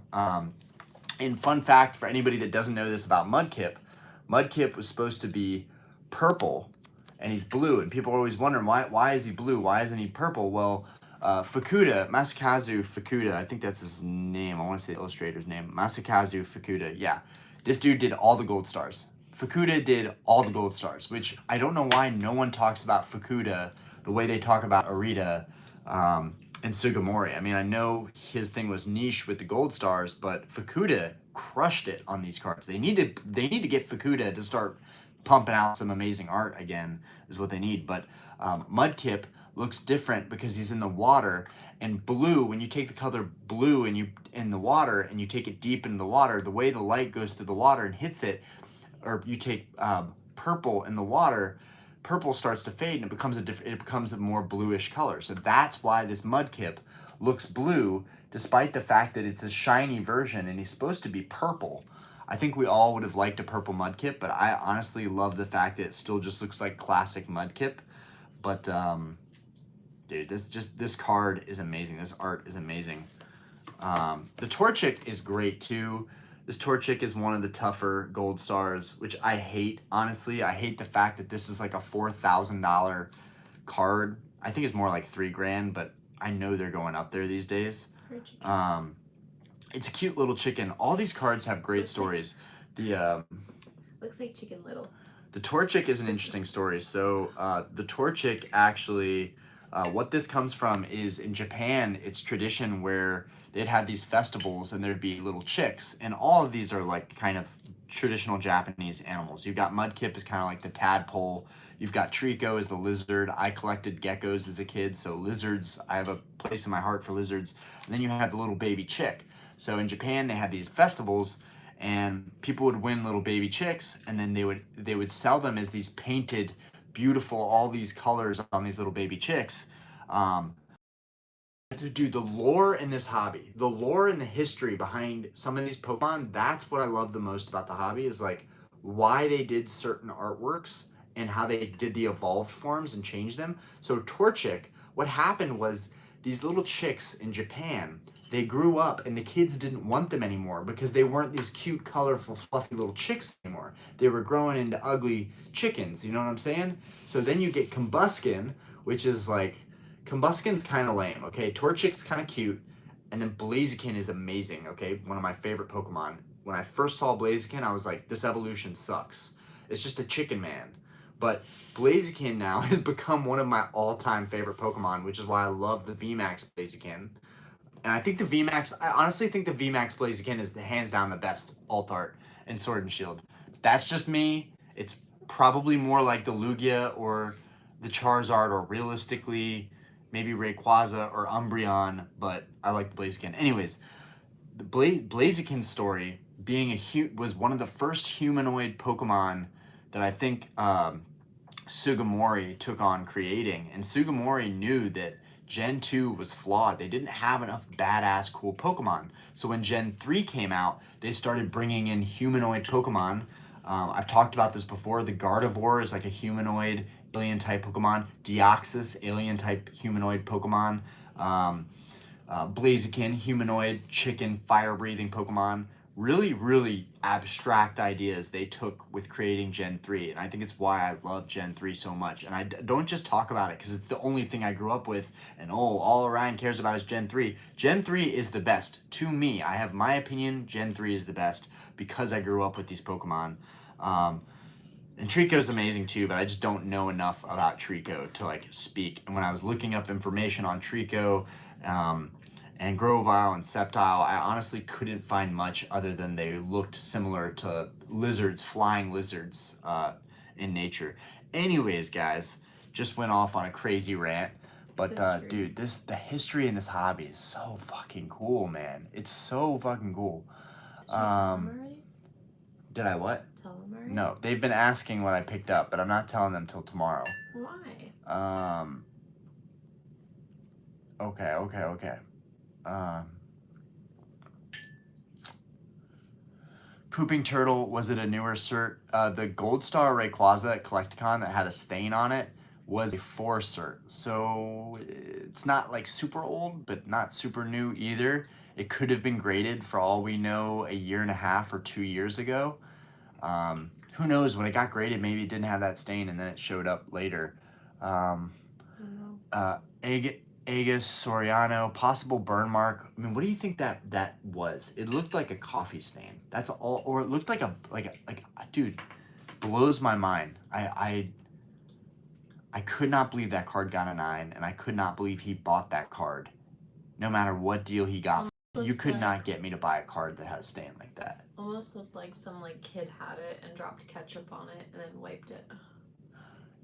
And fun fact for anybody that doesn't know this about Mudkip was supposed to be purple, and he's blue. And people are always wondering, why is he blue? Why isn't he purple? Well, Fukuda, Masakazu Fukuda, I think that's his name. I want to say the illustrator's name. Masakazu Fukuda, yeah. This dude did all the gold stars. Fukuda did all the gold stars, which I don't know why no one talks about Fukuda the way they talk about Arita and Sugimori. I mean, I know his thing was niche with the gold stars, but Fukuda crushed it on these cards. They need to get Fukuda to start pumping out some amazing art again is what they need. But Mudkip looks different because he's in the water. And blue, when you take the color blue and you in the water and you take it deep into the water, the way the light goes through the water and hits it, or you take purple in the water, purple starts to fade and it becomes a more bluish color. So that's why this Mudkip looks blue, despite the fact that it's a shiny version and he's supposed to be purple. I think we all would have liked a purple Mudkip, but I honestly love the fact that it still just looks like classic Mudkip. But dude, this card is amazing. This art is amazing. The Torchic is great too. This Torchic is one of the tougher gold stars, which I hate. Honestly, I hate the fact that this is like a $4,000 card. I think it's more like $3,000, but I know they're going up there these days. It's a cute little chicken. All these cards have great stories. Looks like Chicken Little. The Torchic is an interesting story. So the Torchic actually, what this comes from is in Japan, it's tradition where they'd have these festivals and there'd be little chicks. And all of these are like kind of traditional Japanese animals. You've got Mudkip is kind of like the tadpole. You've got Trico as the lizard. I collected geckos as a kid, so lizards, I have a place in my heart for lizards. And then you have the little baby chick. So in Japan, they had these festivals and people would win little baby chicks and then they would sell them as these painted, beautiful, all these colors on these little baby chicks. Dude, the lore in this hobby, the lore and the history behind some of these Pokemon, that's what I love the most about the hobby, is like why they did certain artworks and how they did the evolved forms and changed them. So Torchic, what happened was these little chicks in Japan, they grew up and the kids didn't want them anymore because they weren't these cute, colorful, fluffy little chicks anymore. They were growing into ugly chickens, you know what I'm saying? So then you get Combuskin, which is like, Combuskin's kind of lame, okay? Torchic's kind of cute, and then Blaziken is amazing, okay? One of my favorite Pokemon. When I first saw Blaziken, I was like, this evolution sucks. It's just a chicken man. But Blaziken now has become one of my all-time favorite Pokemon, which is why I love the VMAX Blaziken. And I think I honestly think the VMAX Blaziken is hands down the best alt art in Sword and Shield. That's just me. It's probably more like the Lugia or the Charizard, or realistically, maybe Rayquaza or Umbreon, but I like the Blaziken. Anyways, the Blaziken story being was one of the first humanoid Pokemon that I think Sugimori took on creating. And Sugimori knew that Gen 2 was flawed. They didn't have enough badass cool Pokemon. So when Gen 3 came out, they started bringing in humanoid Pokemon. I've talked about this before. The Gardevoir is like a humanoid alien type Pokemon. Deoxys, alien type humanoid Pokemon. Blaziken, humanoid chicken fire breathing Pokemon. Really, really abstract ideas they took with creating Gen 3. And I think it's why I love Gen 3 so much. And I don't just talk about it because it's the only thing I grew up with. And all Orion cares about is Gen 3. Gen 3 is the best. To me, I have my opinion, Gen 3 is the best because I grew up with these Pokemon. And Trico's amazing too, but I just don't know enough about Trico to like speak. And when I was looking up information on Trico and Grovyle and Sceptile, I honestly couldn't find much other than they looked similar to lizards, flying lizards in nature. Anyways, guys, just went off on a crazy rant. But dude, the history in this hobby is so fucking cool, man. It's so fucking cool. Did I what? Tell them already? No, they've been asking what I picked up, but I'm not telling them till tomorrow. Why? Okay. Pooping Turtle, was it a newer cert? The Gold Star Rayquaza at Collecticon that had a stain on it was a 4 cert. So it's not like super old, but not super new either. It could have been graded for all we know a year and a half or 2 years ago. Who knows, when it got graded, maybe it didn't have that stain and then it showed up later. Aegis Soriano, possible burn mark. I mean, what do you think that was? It looked like a coffee stain. That's all, or it looked like a dude, blows my mind. I could not believe that card got a 9, and I could not believe he bought that card, no matter what deal he got. You could not get me to buy a card that had a stain like that. Almost looked like some like kid had it and dropped ketchup on it and then wiped it.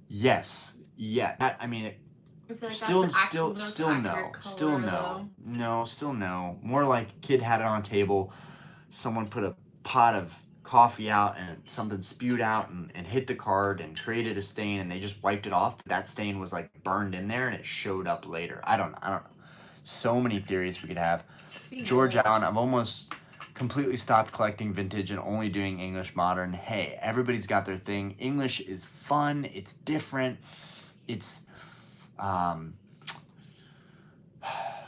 Yes. Yeah. I mean, I feel like still that's the still most no. accurate color, Still no. though. No, still no. More like kid had it on a table. Someone put a pot of coffee out and something spewed out and hit the card and created a stain and they just wiped it off. That stain was like burned in there and it showed up later. I don't know. So many theories we could have. George Allen, I've almost completely stopped collecting vintage and only doing English modern. Hey, everybody's got their thing. English is fun. It's different. It's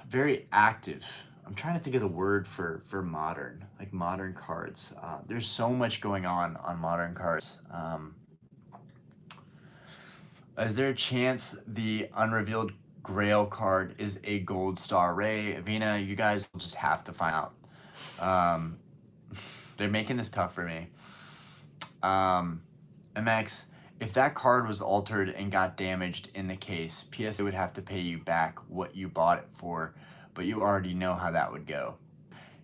very active. I'm trying to think of the word for modern, like modern cards. There's so much going on modern cards. Is there a chance the unrevealed Grail card is a gold star Ray? Vina, you guys will just have to find out. They're making this tough for me. MX, if that card was altered and got damaged in the case, PSA would have to pay you back what you bought it for, but you already know how that would go.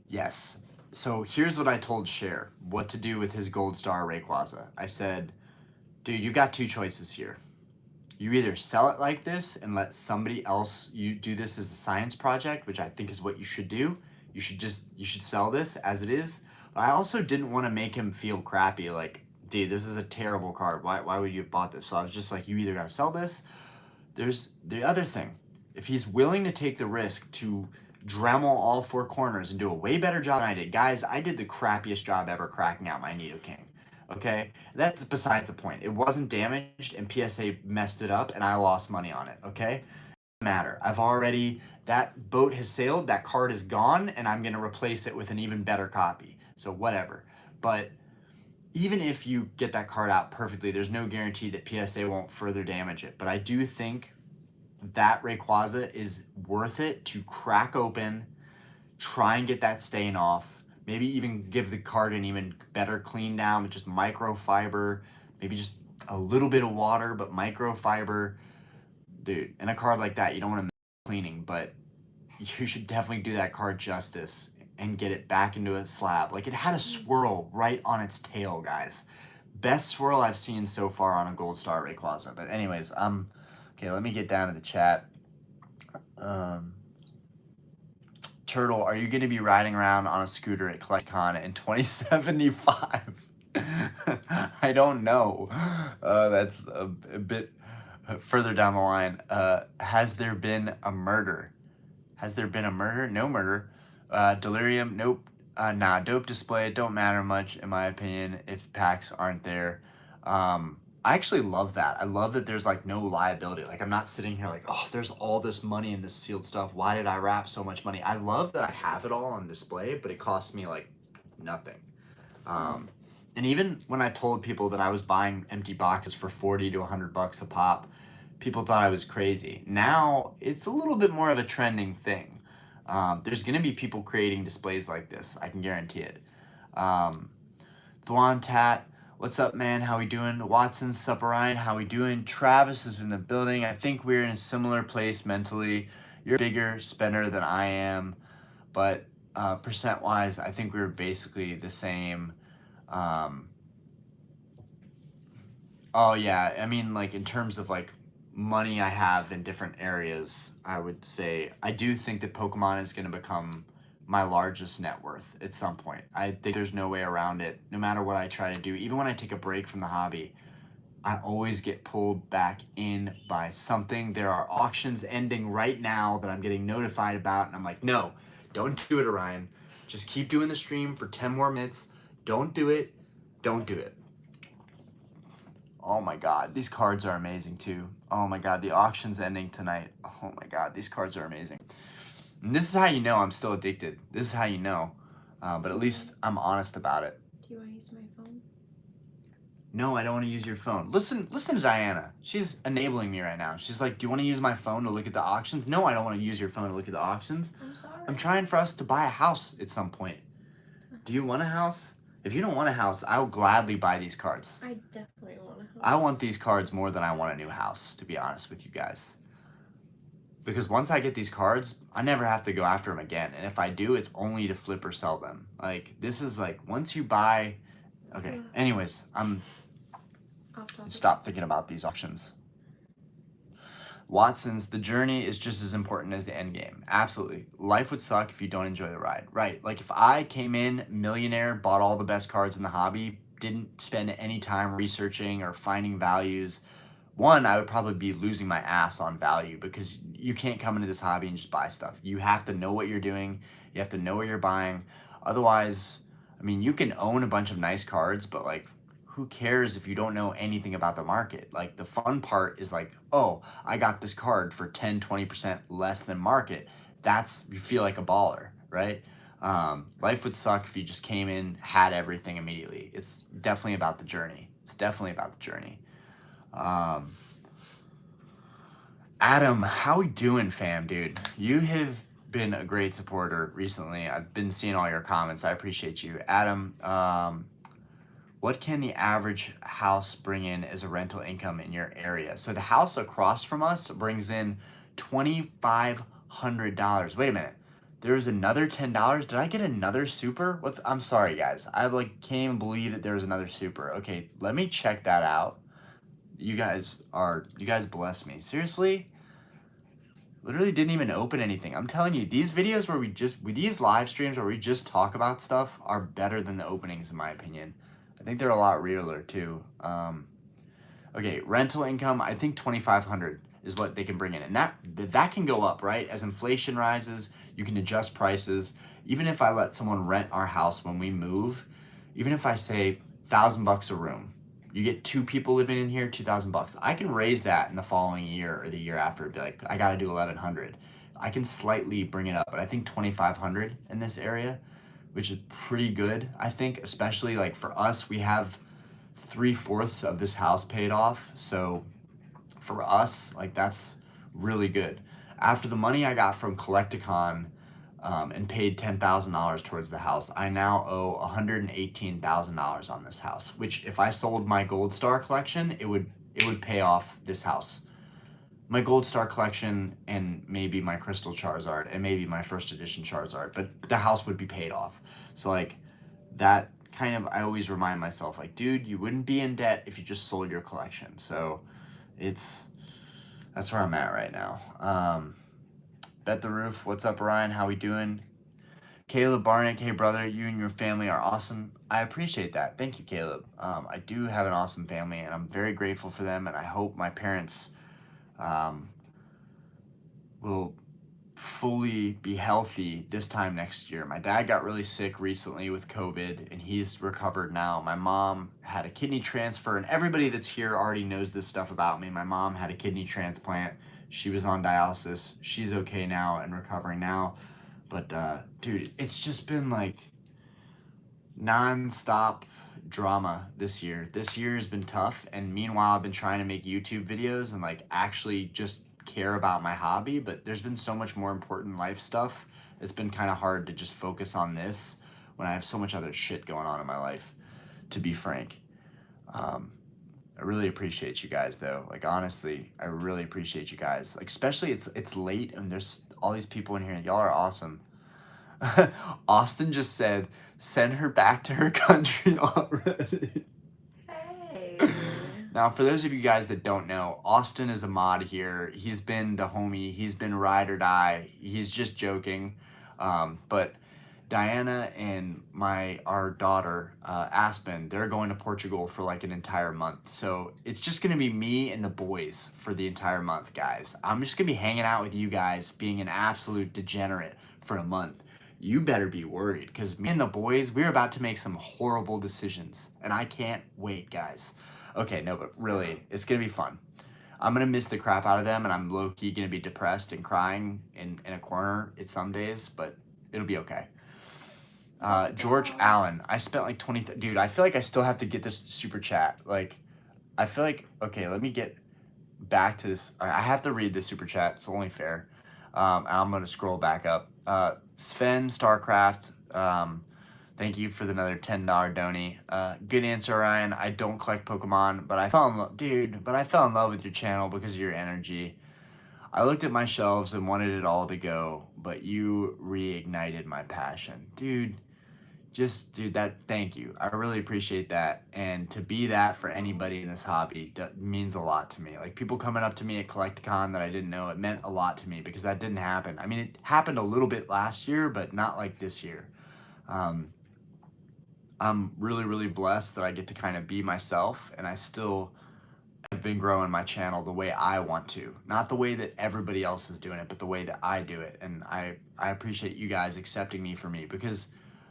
Yes. So here's what I told Cher, what to do with his gold star Rayquaza. I said, dude, you've got two choices here. You either sell it like this and let somebody else you do this as a science project, which I think is what you should do. You should sell this as it is. But I also didn't want to make him feel crappy, like, dude, this is a terrible card. Why would you have bought this? So I was just like, you either gotta sell this. There's the other thing. If he's willing to take the risk to Dremel all four corners and do a way better job than I did. Guys, I did the crappiest job ever cracking out my Nidoking. Okay? That's besides the point. It wasn't damaged and PSA messed it up and I lost money on it. Okay? Doesn't matter. That boat has sailed, that card is gone, and I'm gonna replace it with an even better copy. So whatever. But even if you get that card out perfectly, there's no guarantee that PSA won't further damage it. But I do think that Rayquaza is worth it to crack open, try and get that stain off, maybe even give the card an even better clean down with just microfiber, maybe just a little bit of water, but microfiber. Dude, in a card like that, you don't want to mess with cleaning, but you should definitely do that card justice and get it back into a slab. Like, it had a swirl right on its tail, guys. Best swirl I've seen so far on a Gold Star Rayquaza. But anyways, okay, let me get down to the chat. Turtle, are you going to be riding around on a scooter at CollectCon in 2075? I don't know. That's a bit further down the line. Has there been a murder? Has there been a murder? No murder. Delirium, nope. Nah, dope display, don't matter much in my opinion if packs aren't there. I actually love that. I love that there's like no liability. Like, I'm not sitting here like, oh, there's all this money in this sealed stuff. Why did I wrap so much money? I love that I have it all on display, but it costs me like nothing. And even when I told people that I was buying empty boxes for 40 to 100 bucks a pop, people thought I was crazy. Now it's a little bit more of a trending thing. There's gonna be people creating displays like this. I can guarantee it. Thwan Tat, what's up, man? How we doing? Watson, sup, Ryan? How we doing? Travis is in the building. I think we're in a similar place mentally. You're a bigger spender than I am, but percent-wise, I think we're basically the same. Oh yeah, I mean, like, in terms of like money I have in different areas, I would say I do think that Pokemon is going to become my largest net worth at some point. I think there's no way around it. No matter what I try to do, even when I take a break from the hobby, I always get pulled back in by something. There are auctions ending right now that I'm getting notified about, and I'm like, no, don't do it, Orion. Just keep doing the stream for 10 more minutes. Don't do it. Don't do it. Oh my God, these cards are amazing too. Oh my God, the auction's ending tonight. Oh my God, these cards are amazing. And this is how you know I'm still addicted. This is how you know. But at least I'm honest about it. Do you want to use my phone? No, I don't want to use your phone. Listen to Diana. She's enabling me right now. She's like, do you want to use my phone to look at the auctions? No, I don't want to use your phone to look at the auctions. I'm sorry. I'm trying for us to buy a house at some point. Do you want a house? If you don't want a house, I'll gladly buy these cards. I definitely want a house. I want these cards more than I want a new house, to be honest with you guys. because once I get these cards, I never have to go after them again. And if I do, it's only to flip or sell them. Like, this is like, once you buy, okay. Anyways, I'm stop thinking about these auctions. Watson's, the journey is just as important as the end game. Absolutely. Life would suck if you don't enjoy the ride. Right. Like, if I came in millionaire, bought all the best cards in the hobby, didn't spend any time researching or finding values, one, I would probably be losing my ass on value, because you can't come into this hobby and just buy stuff. You have to know what you're doing. You have to know what you're buying. Otherwise, I mean, you can own a bunch of nice cards, but like, who cares if you don't know anything about the market? Like, the fun part is like, oh, I got this card for 10, 20% less than market. You feel like a baller, right? Life would suck if you just came in, had everything immediately. It's definitely about the journey. It's definitely about the journey. Adam, how we doing, fam, dude? You have been a great supporter recently. I've been seeing all your comments. I appreciate you. Adam, what can the average house bring in as a rental income in your area? So the house across from us brings in $2,500. Wait a minute. There's another $10. Did I get another super? I'm sorry, guys. I like can't even believe that there was another super. Okay, let me check that out. You guys bless me. Seriously? Literally didn't even open anything. I'm telling you, these videos with these live streams where we just talk about stuff are better than the openings, in my opinion. I think they're a lot realer too. Okay, rental income, I think 2,500 is what they can bring in. And that can go up, right? As inflation rises, you can adjust prices. Even if I let someone rent our house when we move, even if I say $1,000 a room, you get 2 people living in here, $2,000. I can raise that in the following year or the year after. It'd be like, I got to do 1,100. I can slightly bring it up, but I think 2,500 in this area, which is pretty good. I think, especially like for us, we have 3/4 of this house paid off. So for us, like, that's really good. After the money I got from Collecticon, and paid $10,000 towards the house, I now owe $118,000 on this house, which if I sold my Gold Star collection, it would pay off this house. My Gold Star collection and maybe my Crystal Charizard and maybe my first edition Charizard, but the house would be paid off. So like, that kind of, I always remind myself, like, dude, you wouldn't be in debt if you just sold your collection. So that's where I'm at right now. Bet the Roof, what's up, Ryan? How we doing? Caleb Barnett, hey brother, you and your family are awesome. I appreciate that. Thank you, Caleb. I do have an awesome family, and I'm very grateful for them, and I hope my parents will fully be healthy this time next year. My dad got really sick recently with COVID, and he's recovered now. My mom had a kidney transfer, and everybody that's here already knows this stuff about me. My mom had a kidney transplant. She was on dialysis. She's okay now and recovering now. But dude, it's just been like non-stop drama this year. This year has been tough, and meanwhile I've been trying to make YouTube videos and like actually just care about my hobby, but there's been so much more important life stuff. It's been kind of hard to just focus on this when I have so much other shit going on in my life, to be frank. I really appreciate you guys though. Like, honestly, I really appreciate you guys. Like, especially it's late and there's all these people in here. Y'all are awesome. Austin just said, send her back to her country already. Hey. Now, for those of you guys that don't know, Austin is a mod here. He's been the homie. He's been ride or die. He's just joking. But Diana and our daughter, Aspen, they're going to Portugal for like an entire month. So it's just going to be me and the boys for the entire month, guys. I'm just going to be hanging out with you guys, being an absolute degenerate for a month. You better be worried, because me and the boys, we're about to make some horrible decisions. And I can't wait, guys. Okay, no, but really, it's going to be fun. I'm going to miss the crap out of them, and I'm low-key going to be depressed and crying in a corner some days, but it'll be okay. George Allen, I spent like 20, dude, I feel like I still have to get this super chat. Like, I feel like, okay, let me get back to this. I have to read this super chat. It's only fair. I'm going to scroll back up. Sven Starcraft, thank you for another $10 donate. Good answer, Ryan. I don't collect Pokemon, but I fell in love with your channel because of your energy. I looked at my shelves and wanted it all to go, but you reignited my passion. Dude, that, thank you. I really appreciate that. And to be that for anybody in this hobby means a lot to me. Like people coming up to me at Collecticon that I didn't know, it meant a lot to me because that didn't happen. I mean, it happened a little bit last year, but not like this year. Um, I'm really, really blessed that I get to kind of be myself, and I still have been growing my channel the way I want to. Not the way that everybody else is doing it, but the way that I do it. And I appreciate you guys accepting me for me, because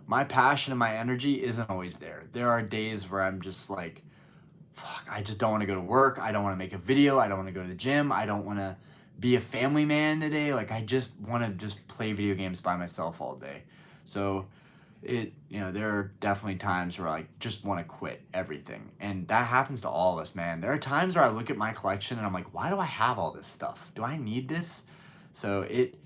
my passion and my energy isn't always there. There are days where I'm just like, fuck, I just don't want to go to work. I don't want to make a video. I don't want to go to the gym. I don't want to be a family man today. Like I just want to just play video games by myself all day. So there are definitely times where I just want to quit everything. And that happens to all of us, man. There are times where I look at my collection and I'm like, why do I have all this stuff? Do I need this? So it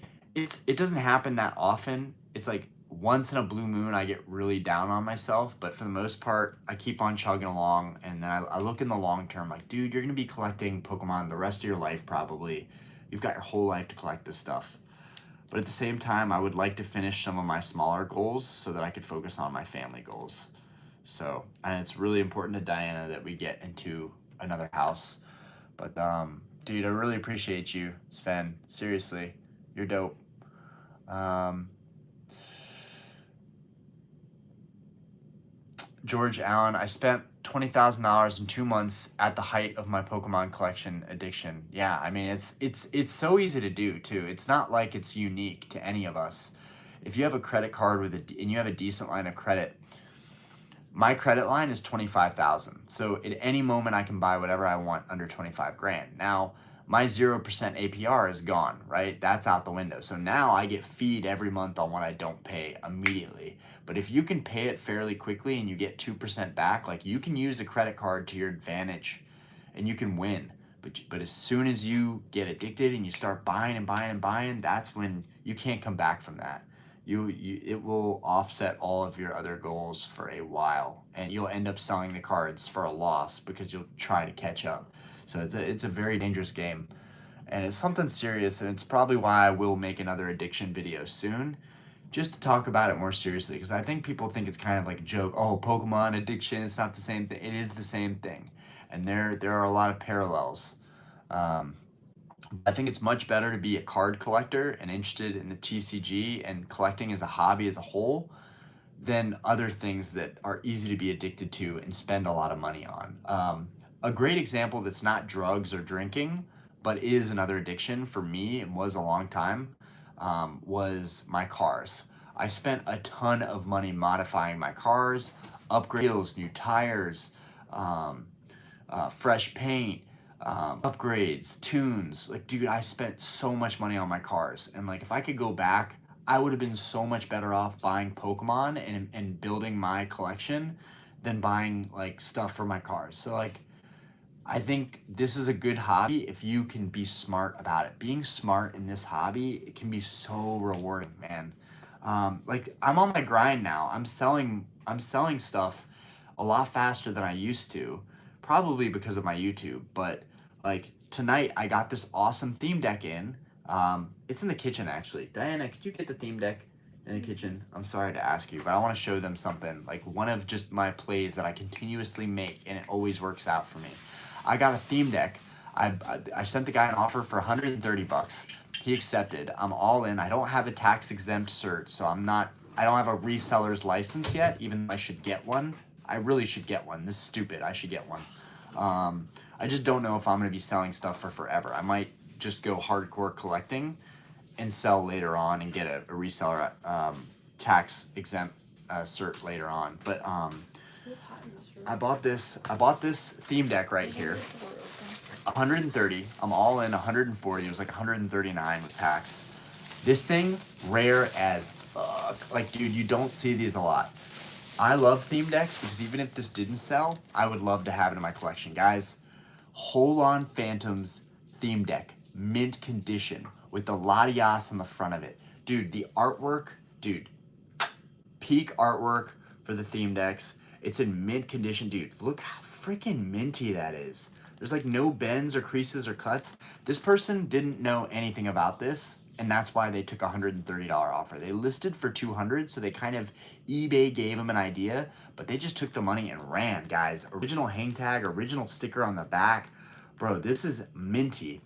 doesn't happen that often. It's like once in a blue moon I get really down on myself, but for the most part I keep on chugging along. And then I look in the long term like, dude, you're gonna be collecting Pokemon the rest of your life probably. You've got your whole life to collect this stuff. But at the same time, I would like to finish some of my smaller goals so that I could focus on my family goals. So, and it's really important to Diana that we get into another house. But dude, I really appreciate you, Sven. Seriously, you're dope. George Allen, I spent $20,000 in 2 months at the height of my Pokemon collection addiction. Yeah, I mean it's so easy to do too. It's not like it's unique to any of us. If you have a credit card and you have a decent line of credit, my credit line is 25,000. So at any moment I can buy whatever I want under 25 grand. Now, my 0% APR is gone, right? That's out the window. So now I get feed every month on what I don't pay immediately. But if you can pay it fairly quickly and you get 2% back, like you can use a credit card to your advantage and you can win. But as soon as you get addicted and you start buying and buying and buying, that's when you can't come back from that. It will offset all of your other goals for a while, and you'll end up selling the cards for a loss because you'll try to catch up. So it's a very dangerous game, and it's something serious, and it's probably why I will make another addiction video soon, just to talk about it more seriously, because I think people think it's kind of like a joke. Oh, Pokemon addiction, it's not the same thing. It is the same thing, and there are a lot of parallels. Um, I think it's much better to be a card collector and interested in the TCG and collecting as a hobby as a whole than other things that are easy to be addicted to and spend a lot of money on. A great example that's not drugs or drinking, but is another addiction for me and was a long time, was my cars. I spent a ton of money modifying my cars, upgrades, new tires, um, fresh paint, upgrades, tunes. Like, dude, I spent so much money on my cars. And like, if I could go back, I would have been so much better off buying Pokemon and building my collection than buying like stuff for my cars. So like, I think this is a good hobby if you can be smart about it. Being smart in this hobby, it can be so rewarding, man. Like I'm on my grind now. I'm selling stuff a lot faster than I used to, probably because of my YouTube. But like tonight, I got this awesome theme deck in. It's in the kitchen actually. Diana, could you get the theme deck in the kitchen? I'm sorry to ask you, but I want to show them something. Like one of just my plays that I continuously make, and it always works out for me. I got a theme deck. I sent the guy an offer for 130 bucks. He accepted. I'm all in. I don't have a tax exempt cert, so I don't have a reseller's license yet, even though I should get one. I really should get one. This is stupid. I should get one. I just don't know if I'm going to be selling stuff for forever. I might just go hardcore collecting and sell later on and get a reseller tax exempt cert later on. But I bought this theme deck right here. 130. I'm all in 140. It was like 139 with tax. This thing, rare as fuck. Like, dude, you don't see these a lot. I love theme decks because even if this didn't sell, I would love to have it in my collection. Guys, Hold On Phantoms theme deck. Mint condition with the Latias on the front of it. Dude, the artwork, dude, peak artwork for the theme decks. It's in mint condition, dude. Look how freaking minty that is. There's like no bends or creases or cuts. This person didn't know anything about this, and that's why they took a $130 offer. They listed for 200, so they kind of, eBay gave them an idea, but they just took the money and ran, guys. Original hang tag, original sticker on the back. Bro, this is minty.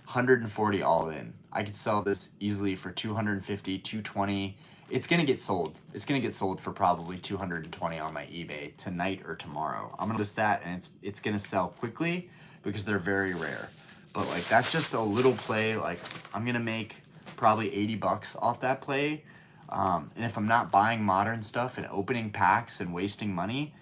140 all in. I could sell this easily for 250, 220. It's gonna get sold. It's gonna get sold for probably 220 on my eBay tonight or tomorrow. I'm gonna list that, and it's gonna sell quickly because they're very rare. But like, that's just a little play. Like, I'm gonna make probably 80 bucks off that play. And if I'm not buying modern stuff and opening packs and wasting money,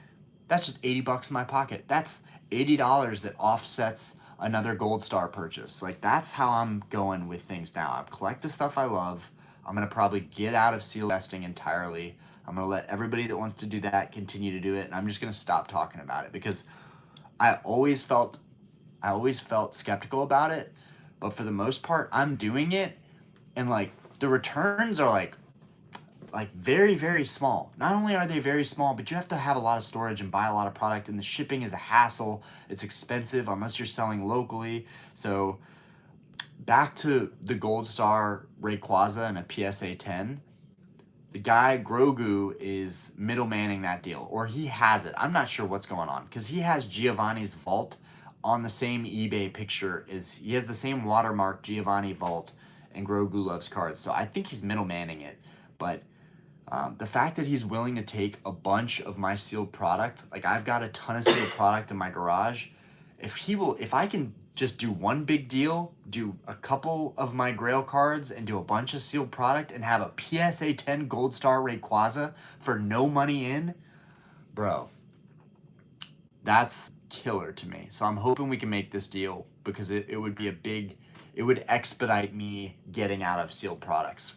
that's just 80 bucks in my pocket. That's $80 that offsets another gold star purchase. Like, that's how I'm going with things now. I collect the stuff I love. I'm gonna probably get out of seal investing entirely. I'm gonna let everybody that wants to do that continue to do it, and I'm just gonna stop talking about it because I always felt skeptical about it, but for the most part, I'm doing it, and like, the returns are like very, very small. Not only are they very small, but you have to have a lot of storage and buy a lot of product, and the shipping is a hassle. It's expensive unless you're selling locally. So back to the Gold Star Rayquaza and a PSA 10. The guy Grogu is middlemanning that deal, or he has it. I'm not sure what's going on because he has Giovanni's vault on the same eBay picture. He has the same watermark Giovanni vault, and Grogu loves cards. So I think he's middlemanning it, but the fact that he's willing to take a bunch of my sealed product, like I've got a ton of sealed product in my garage. If I can just do one big deal, do a couple of my Grail cards and do a bunch of sealed product and have a PSA 10 Gold Star Rayquaza for no money in, bro, that's killer to me. So I'm hoping we can make this deal because it would be it would expedite me getting out of sealed products.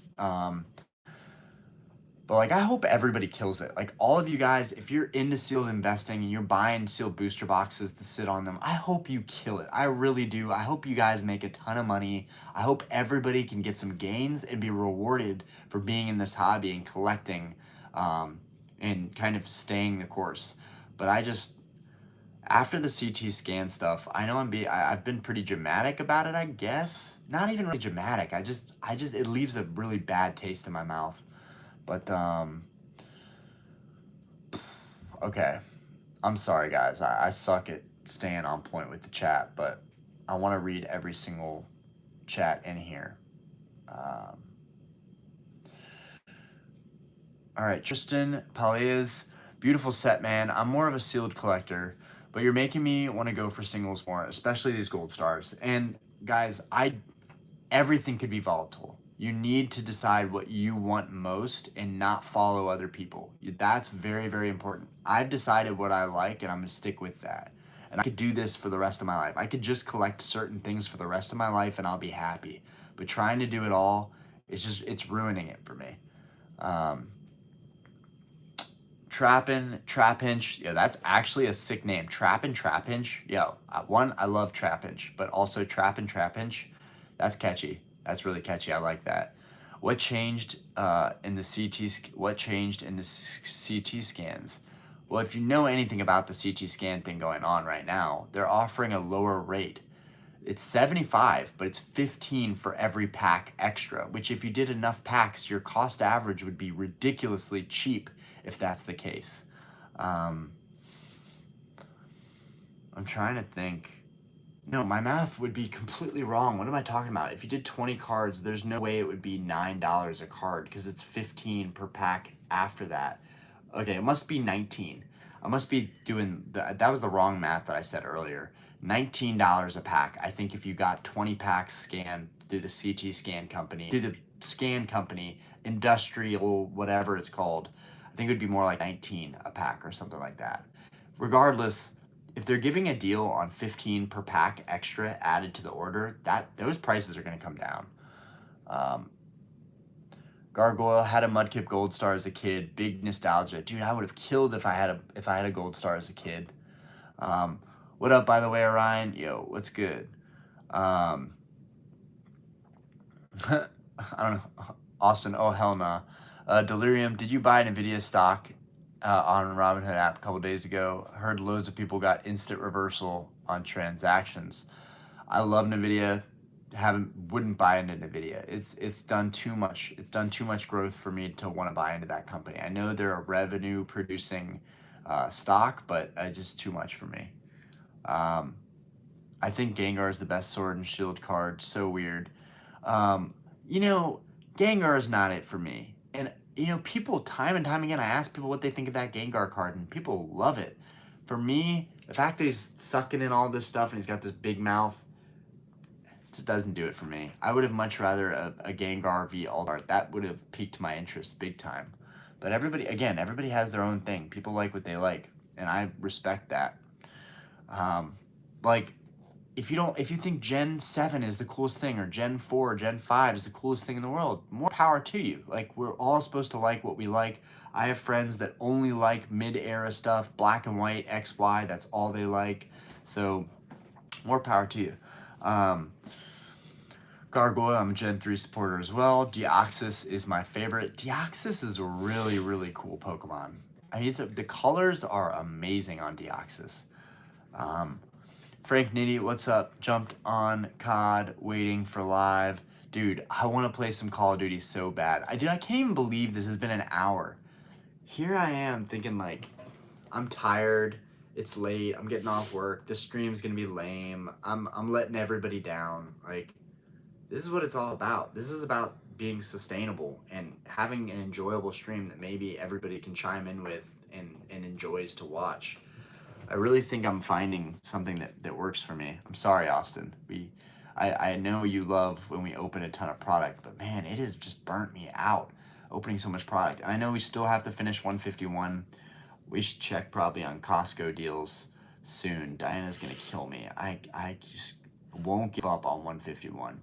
But like, I hope everybody kills it. Like, all of you guys, if you're into sealed investing and you're buying sealed booster boxes to sit on them, I hope you kill it. I really do. I hope you guys make a ton of money. I hope everybody can get some gains and be rewarded for being in this hobby and collecting, and kind of staying the course. But after the CT scan stuff, I know I've been pretty dramatic about it, I guess. Not even really dramatic. It leaves a really bad taste in my mouth. But, okay. I'm sorry, guys. I suck at staying on point with the chat, but I want to read every single chat in here. All right, Tristan Palias, beautiful set, man. I'm more of a sealed collector, but you're making me want to go for singles more, especially these gold stars. And guys, everything could be volatile. You need to decide what you want most and not follow other people. That's very, very important. I've decided what I like, and I'm gonna stick with that. And I could do this for the rest of my life. I could just collect certain things for the rest of my life and I'll be happy. But trying to do it all, it's ruining it for me. Trapinch. Yeah, that's actually a sick name. Trapinch. Yo, I love Trapinch, but also Trapinch. That's catchy. That's really catchy. I like that. What changed in the CT scans? Well, if you know anything about the CT scan thing going on right now, they're offering a lower rate. It's 75, but it's 15 for every pack extra, which if you did enough packs, your cost average would be ridiculously cheap if that's the case. I'm trying to think. No, my math would be completely wrong. What am I talking about? If you did 20 cards, there's no way it would be $9 a card because it's 15 per pack after that. Okay, it must be 19. I must be doing that was the wrong math that I said earlier. $19 a pack. I think if you got 20 packs scanned through the CT scan company, industrial, whatever it's called, I think it would be more like 19 a pack or something like that. Regardless, if they're giving a deal on 15 per pack extra added to the order, those prices are going to come down. Gargoyle had a Mudkip Gold Star as a kid. Big nostalgia, dude. I would have killed if I had a Gold Star as a kid. What up, by the way, Orion? Yo, what's good? I don't know. Austin, oh hell nah. Delirium, did you buy Nvidia stock on Robinhood app a couple days ago. Heard loads of people got instant reversal on transactions. I love Nvidia. Wouldn't buy into Nvidia. It's done too much. It's done too much growth for me to want to buy into that company. I know they're a revenue producing stock, but just too much for me. I think Gengar is the best Sword and Shield card. So weird. Um, you know, Gengar is not it for me. And people time and time again, I ask people what they think of that Gengar card, and people love it. For me, the fact that he's sucking in all this stuff and he's got this big mouth just doesn't do it for me. I would have much rather a Gengar v Aldart. That would have piqued my interest big time. But everybody has their own thing. People like what they like, and I respect that. Like, if you think Gen 7 is the coolest thing, or Gen 4 or Gen 5 is the coolest thing in the world, more power to you. Like, we're all supposed to like what we like. I have friends that only like mid-era stuff, black and white, XY, that's all they like. So, more power to you. Gargoyle, I'm a Gen 3 supporter as well. Deoxys is my favorite. Deoxys is a really, really cool Pokemon. I mean, the colors are amazing on Deoxys. Frank Nitty, what's up? Jumped on COD, waiting for live. Dude, I want to play some Call of Duty so bad. I can't even believe this has been an hour. Here I am thinking like, I'm tired. It's late. I'm getting off work. This stream's gonna be lame. I'm letting everybody down. Like, this is what it's all about. This is about being sustainable and having an enjoyable stream that maybe everybody can chime in with and enjoys to watch. I really think I'm finding something that works for me. I'm sorry, Austin. I know you love when we open a ton of product, but man, it has just burnt me out opening so much product. And I know we still have to finish 151. We should check probably on Costco deals soon. Diana's gonna kill me. I just won't give up on 151.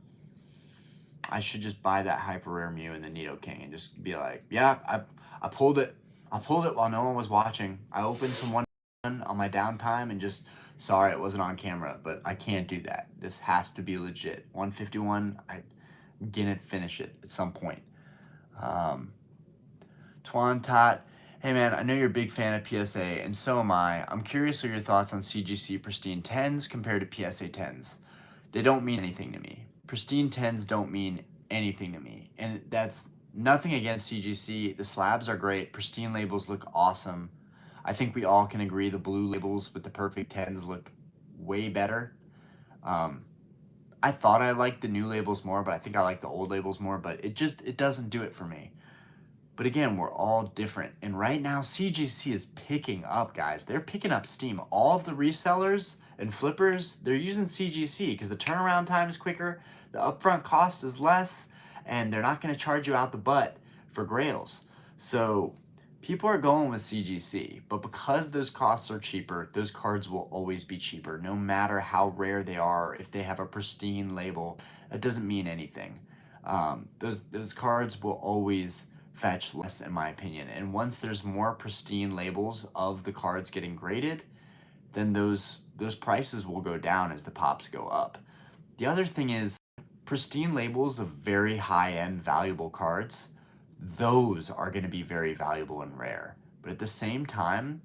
I should just buy that hyper rare Mew and the Nidoking and just be like, yeah, I pulled it. I pulled it while no one was watching. I opened some one on my downtime and just, sorry it wasn't on camera, but I can't do that. This has to be legit. 151, I'm gonna finish it at some point. Twan Tot, hey man, I know you're a big fan of PSA, and so am I. I'm curious of your thoughts on CGC Pristine 10s compared to PSA 10s. They don't mean anything to me. Pristine 10s don't mean anything to me. And that's nothing against CGC. The slabs are great. Pristine labels look awesome. I think we all can agree the blue labels with the perfect 10s look way better. I thought I liked the new labels more, but I think I like the old labels more, but it doesn't do it for me. But again, we're all different. And right now, CGC is picking up, guys. They're picking up steam. All of the resellers and flippers, they're using CGC because the turnaround time is quicker, the upfront cost is less, and they're not going to charge you out the butt for grails. So people are going with CGC, but because those costs are cheaper, those cards will always be cheaper, no matter how rare they are. If they have a pristine label, that doesn't mean anything. Those cards will always fetch less, in my opinion. And once there's more pristine labels of the cards getting graded, then those prices will go down as the pops go up. The other thing is, pristine labels of very high-end valuable cards, those are going to be very valuable and rare. But at the same time,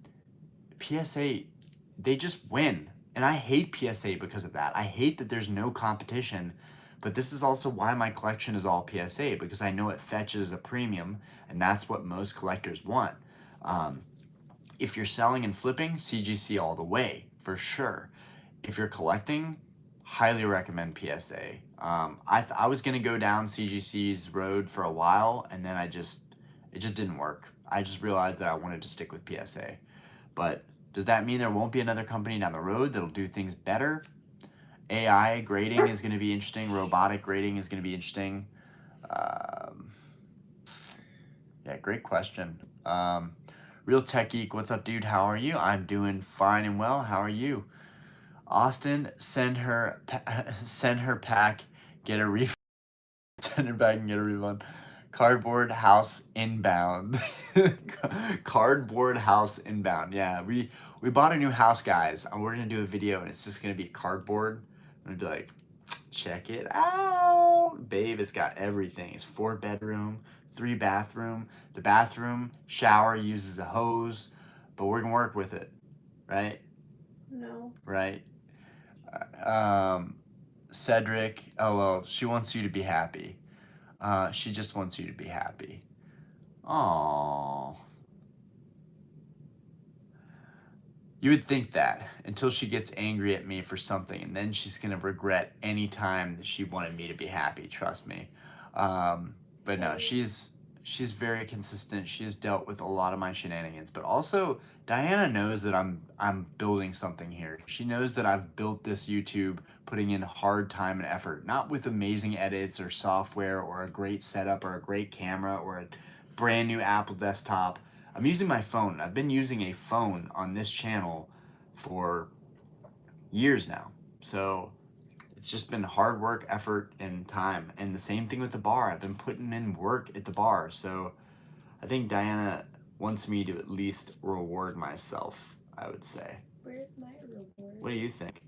PSA, they just win. And I hate PSA because of that. I hate that there's no competition. But this is also why my collection is all PSA, because I know it fetches a premium, and that's what most collectors want. If you're selling and flipping, CGC all the way, for sure. If you're collecting, highly recommend PSA. I was gonna go down CGC's road for a while, and then it just didn't work. I just realized that I wanted to stick with PSA. But does that mean there won't be another company down the road that'll do things better? AI grading is going to be interesting. Robotic grading is going to be interesting. Yeah, great question. Real Tech Geek, what's up, dude? How are you? I'm doing fine and well. How are you? Austin, send her pack, get a refund. Send her back and get a refund. Cardboard house inbound. Cardboard house inbound. Yeah, we bought a new house, guys, and we're gonna do a video, and it's just gonna be cardboard. I'm gonna be like, check it out. babe, it's got everything. It's 4-bedroom, 3-bathroom. The bathroom shower uses a hose, but we're gonna work with it, right? No. Right. Cedric, oh well, she wants you to be happy. She just wants you to be happy. Aww. You would think that until she gets angry at me for something, and then she's gonna regret any time that she wanted me to be happy. Trust me. But no, she's very consistent. She has dealt with a lot of my shenanigans, but also Diana knows that I'm building something here. She knows that I've built this YouTube, putting in hard time and effort, not with amazing edits or software or a great setup or a great camera or a brand new Apple desktop. I'm using my phone. I've been using a phone on this channel for years now. So it's just been hard work, effort, and time. And the same thing with the bar. I've been putting in work at the bar. So I think Diana wants me to at least reward myself, I would say. Where's my reward? What do you think?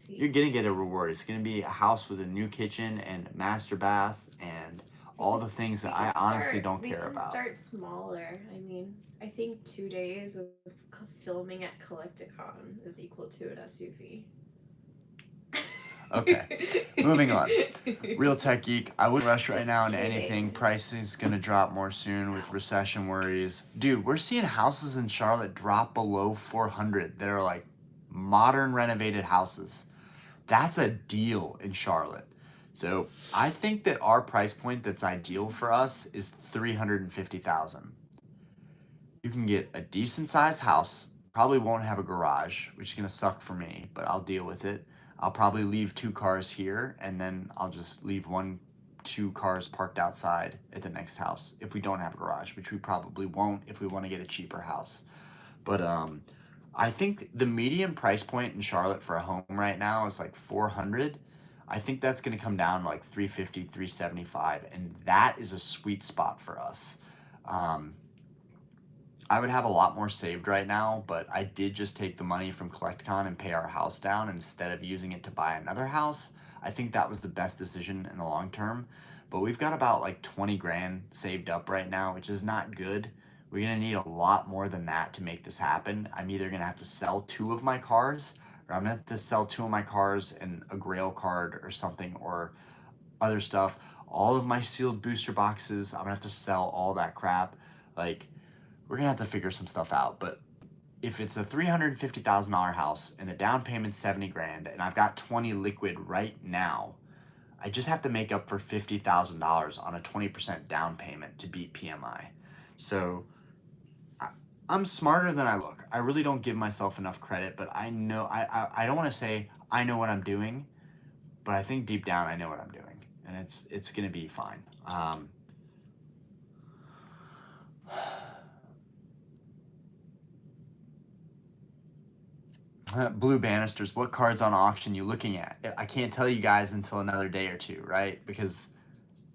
You're gonna get a reward. It's gonna be a house with a new kitchen and master bath and all the things that I honestly don't care about. We can start smaller. I mean, I think 2 days of filming at Collecticon is equal to an SUV. Okay, moving on. Real Tech Geek, I wouldn't rush right now into anything. Pricing's gonna drop more soon with recession worries. Dude, we're seeing houses in Charlotte drop below 400 that are like modern renovated houses. That's a deal in Charlotte. So I think that our price point that's ideal for us is $350,000. You can get a decent sized house. Probably won't have a garage, which is gonna suck for me, but I'll deal with it. I'll probably leave 2 cars here, and then I'll just leave 2 cars parked outside at the next house if we don't have a garage, which we probably won't if we want to get a cheaper house. But I think the median price point in Charlotte for a home right now is like 400. I think that's going to come down to like 350, 375, and that is a sweet spot for us. I would have a lot more saved right now, but I did just take the money from CollectCon and pay our house down instead of using it to buy another house. I think that was the best decision in the long term. But we've got about like 20 grand saved up right now, which is not good. We're gonna need a lot more than that to make this happen. I'm either gonna have to sell 2 of my cars, or I'm gonna have to sell 2 of my cars and a Grail card or something, or other stuff. All of my sealed booster boxes, I'm gonna have to sell all that crap. Like, we're gonna have to figure some stuff out. But if it's a $350,000 house and the down payment's 70 grand and I've got 20 liquid right now, I just have to make up for $50,000 on a 20% down payment to beat PMI. So I'm smarter than I look. I really don't give myself enough credit, but I know, I don't want to say I know what I'm doing, but I think deep down I know what I'm doing, and it's gonna be fine. Blue Banisters, what cards on auction you looking at? I can't tell you guys until another day or two, right? Because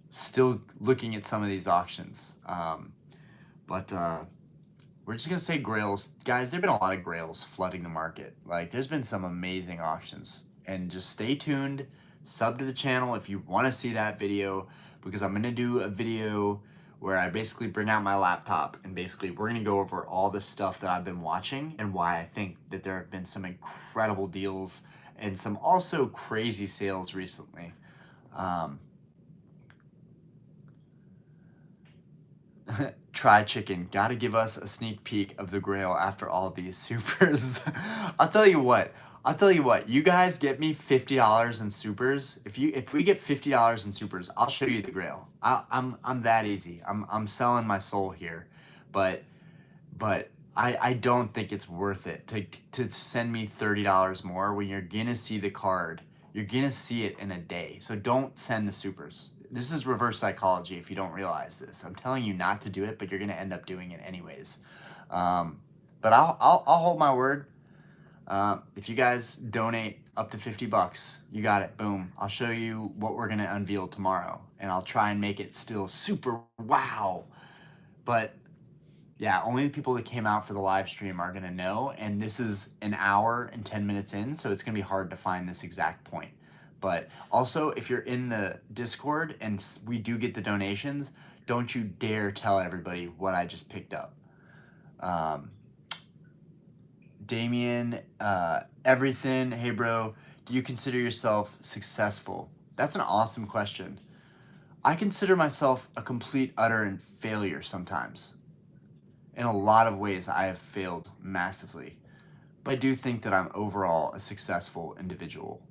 still looking at some of these auctions. But we're just gonna say Grails. Guys, there've been a lot of Grails flooding the market. Like, there's been some amazing auctions. And just stay tuned, sub to the channel if you wanna see that video, because I'm gonna do a video where I basically bring out my laptop and basically we're gonna go over all the stuff that I've been watching and why I think that there have been some incredible deals and some also crazy sales recently. Try Chicken, gotta give us a sneak peek of the Grail after all these supers. I'll tell you what, you guys get me $50 in supers. If we get $50 in supers, I'll show you the Grail. I'm that easy. I'm selling my soul here, but I don't think it's worth it to send me $30 more when you're gonna see the card. You're gonna see it in a day. So don't send the supers. This is reverse psychology if you don't realize this. I'm telling you not to do it, but you're gonna end up doing it anyways. But I'll hold my word. If you guys donate up to $50, you got it, boom. I'll show you what we're gonna unveil tomorrow, and I'll try and make it still super wow. But yeah, only the people that came out for the live stream are gonna know, and this is an hour and 10 minutes in, so it's gonna be hard to find this exact point. But also, if you're in the Discord and we do get the donations, don't you dare tell everybody what I just picked up. Damien, everything. Hey, bro, do you consider yourself successful? That's an awesome question. I consider myself a complete, utter failure sometimes. In a lot of ways, I have failed massively. But I do think that I'm overall a successful individual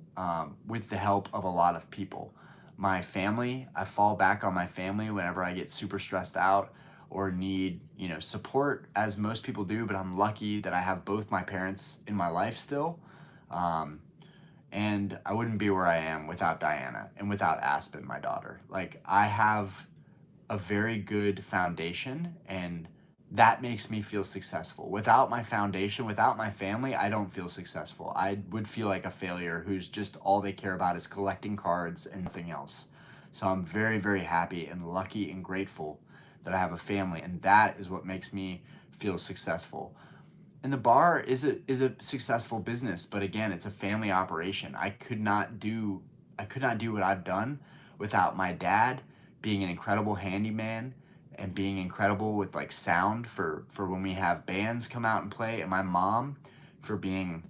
with the help of a lot of people. My family, I fall back on my family whenever I get super stressed out or need, support, as most people do, but I'm lucky that I have both my parents in my life still. And I wouldn't be where I am without Diana and without Aspen, my daughter. Like, I have a very good foundation, and that makes me feel successful. Without my foundation, without my family, I don't feel successful. I would feel like a failure who's just all they care about is collecting cards and nothing else. So I'm very, very happy and lucky and grateful that I have a family, and that is what makes me feel successful. And the bar is a successful business, but again, it's a family operation. I could not do what I've done without my dad being an incredible handyman and being incredible with like sound for when we have bands come out and play, and my mom for being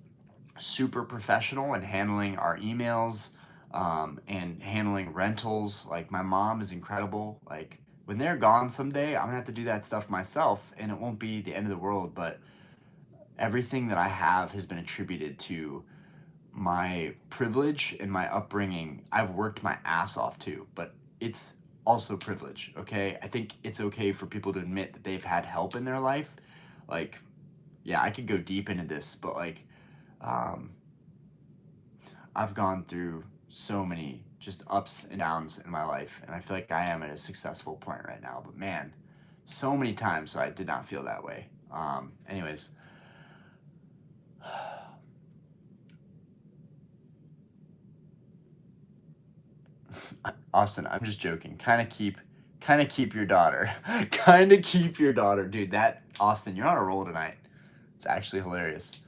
super professional and handling our emails and handling rentals. Like, my mom is incredible. Like, when they're gone someday, I'm gonna have to do that stuff myself, and it won't be the end of the world, but everything that I have has been attributed to my privilege and my upbringing. I've worked my ass off too, but it's also privilege, okay? I think it's okay for people to admit that they've had help in their life. Like, yeah, I could go deep into this, but like, I've gone through so many just ups and downs in my life, and I feel like I am at a successful point right now. But man, so many times I did not feel that way. Anyways, Austin, I'm just joking. Kind of keep your daughter. Kind of keep your daughter, dude. That Austin, you're on a roll tonight. It's actually hilarious.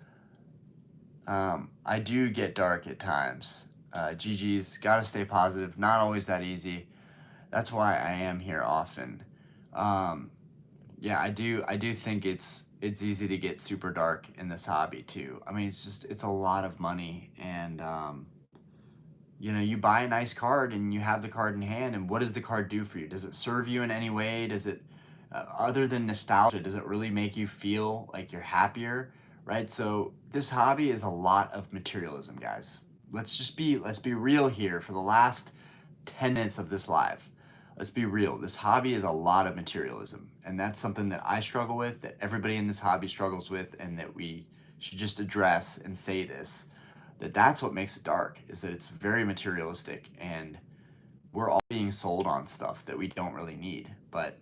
I do get dark at times. GG's gotta stay positive. Not always that easy. That's why I am here often. Yeah, I do think it's easy to get super dark in this hobby too. I mean, it's a lot of money, and you buy a nice card and you have the card in hand, and what does the card do for you? Does it serve you in any way? Does it, other than nostalgia, does it really make you feel like you're happier, right? So this hobby is a lot of materialism, guys. Let's be real here for the last 10 minutes of this live. Let's be real. This hobby is a lot of materialism, and that's something that I struggle with, that everybody in this hobby struggles with, and that we should just address and say this, that's what makes it dark, is that it's very materialistic, and we're all being sold on stuff that we don't really need. But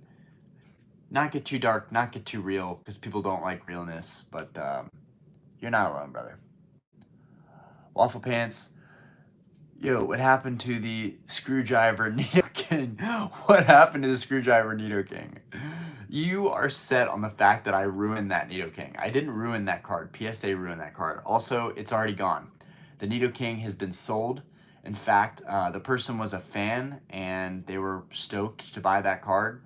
not get too dark, not get too real, because people don't like realness. But you're not alone, brother. Waffle Pants, yo, what happened to the screwdriver Nido King? What happened to the screwdriver Nido King? You are set on the fact that I ruined that Nido King. I didn't ruin that card. PSA ruined that card. Also, it's already gone. The Nido King has been sold. In fact, the person was a fan, and they were stoked to buy that card.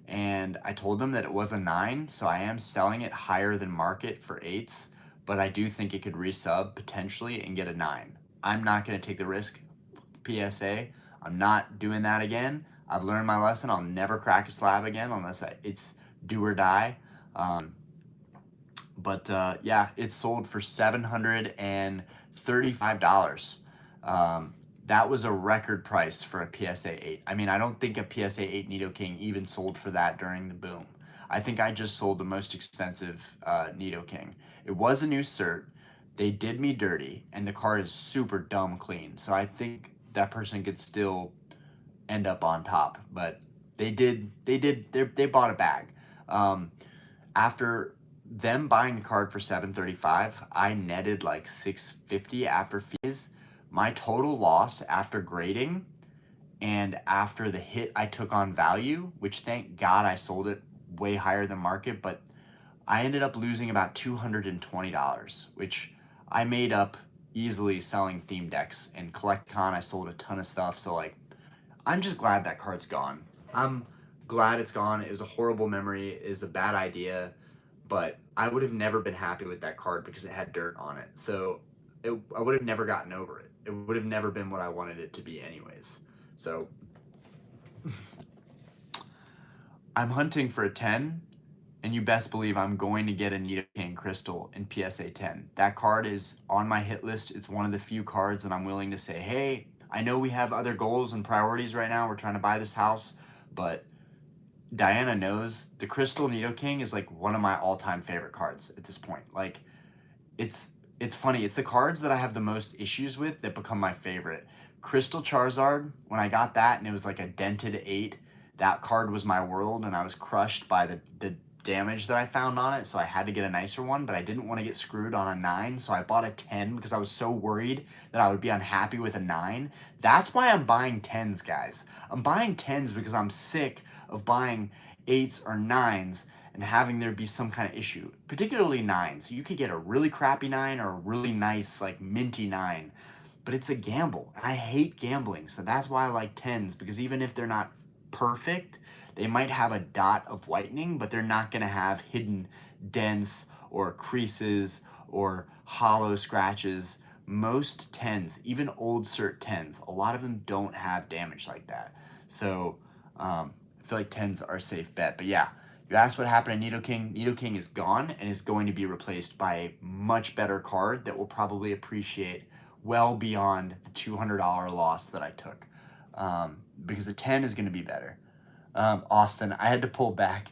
And I told them that it was a 9, so I am selling it higher than market for 8s, but I do think it could resub potentially and get a 9. I'm not going to take the risk. PSA, I'm not doing that again. I've learned my lesson. I'll never crack a slab again unless it's do or die. But yeah, it's sold for $735. That was a record price for a PSA 8. I mean, I don't think a PSA 8 Nido King even sold for that during the boom. I think I just sold the most expensive Nido King. It was a new cert. They did me dirty, and the card is super dumb clean. So I think that person could still end up on top. But they bought a bag. After them buying the card for $735, I netted like $650 after fees. My total loss after grading and after the hit I took on value, which thank God I sold it way higher than market, but I ended up losing about $220, which I made up easily selling theme decks. And CollectCon, I sold a ton of stuff. So like, I'm just glad that card's gone. I'm glad it's gone. It was a horrible memory. It was a bad idea, but I would have never been happy with that card because it had dirt on it. So I would have never gotten over it. It would have never been what I wanted it to be anyways. So I'm hunting for a 10, and you best believe I'm going to get a Nidoking Crystal in PSA 10. That card is on my hit list. It's one of the few cards that I'm willing to say, hey, I know we have other goals and priorities right now. We're trying to buy this house, but Diana knows the Crystal Nidoking is like one of my all-time favorite cards at this point. Like, it's it's funny. It's the cards that I have the most issues with that become my favorite. Crystal Charizard, when I got that and it was like a dented 8, that card was my world, and I was crushed by the damage that I found on it, so I had to get a nicer one, but I didn't want to get screwed on a 9, so I bought a 10 because I was so worried that I would be unhappy with a 9. That's why I'm buying 10s, guys. I'm buying 10s because I'm sick of buying 8s or 9s and having there be some kind of issue, particularly 9s. You could get a really crappy 9 or a really nice, like, minty 9, but it's a gamble, and I hate gambling, so that's why I like 10s, because even if they're not perfect, they might have a dot of whitening, but they're not going to have hidden dents or creases or hollow scratches. Most 10s, even old cert 10s, a lot of them don't have damage like that. So I feel like 10s are a safe bet. But yeah, you asked what happened to Nidoking. Nidoking is gone and is going to be replaced by a much better card that will probably appreciate well beyond the $200 loss that I took. Because the 10 is going to be better. Austin, I had to pull back.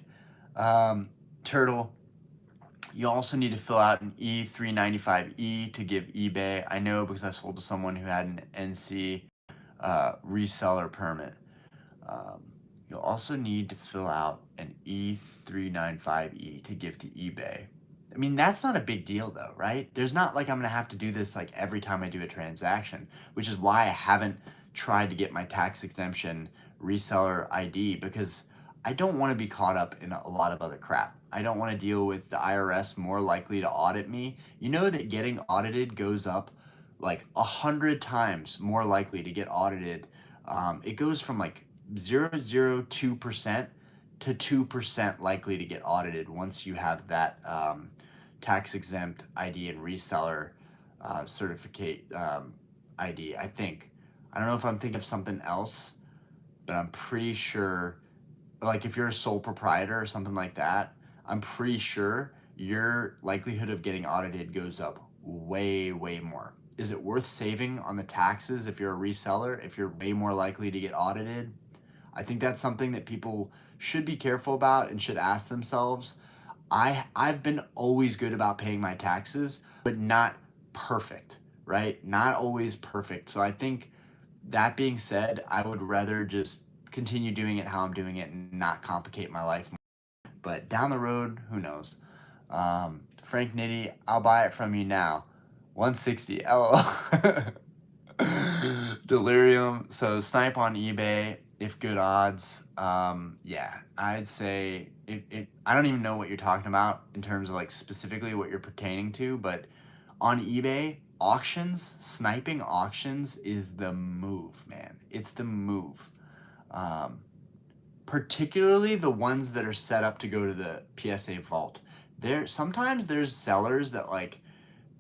Turtle, you also need to fill out an E395E to give eBay. I know because I sold to someone who had an NC reseller permit. You'll also need to fill out an E395E to give to eBay. I mean, that's not a big deal though, right? There's not like I'm gonna have to do this like every time I do a transaction, which is why I haven't tried to get my tax exemption reseller ID, because I don't want to be caught up in a lot of other crap. I don't want to deal with the IRS more likely to audit me. You know that getting audited goes up like 100 times more likely to get audited. It goes from like 0.002% to 2% likely to get audited once you have that tax exempt ID and reseller certificate ID, I think. I don't know if I'm thinking of something else, but I'm pretty sure, like if you're a sole proprietor or something like that, I'm pretty sure your likelihood of getting audited goes up way, way more. Is it worth saving on the taxes if you're a reseller, if you're way more likely to get audited? I think that's something that people should be careful about and should ask themselves. I've been always good about paying my taxes, but not perfect, right? Not always perfect. So I think, that being said, I would rather just continue doing it how I'm doing it and not complicate my life more. But down the road, who knows? Frank Nitty, I'll buy it from you now. 160. LOL. Delirium. So snipe on eBay if good odds. Yeah, I'd say I don't even know what you're talking about in terms of like specifically what you're pertaining to, but on eBay, auctions, sniping auctions is the move, man. It's the move. Um, Particularly the ones that are set up to go to the PSA vault. Sometimes there's sellers that like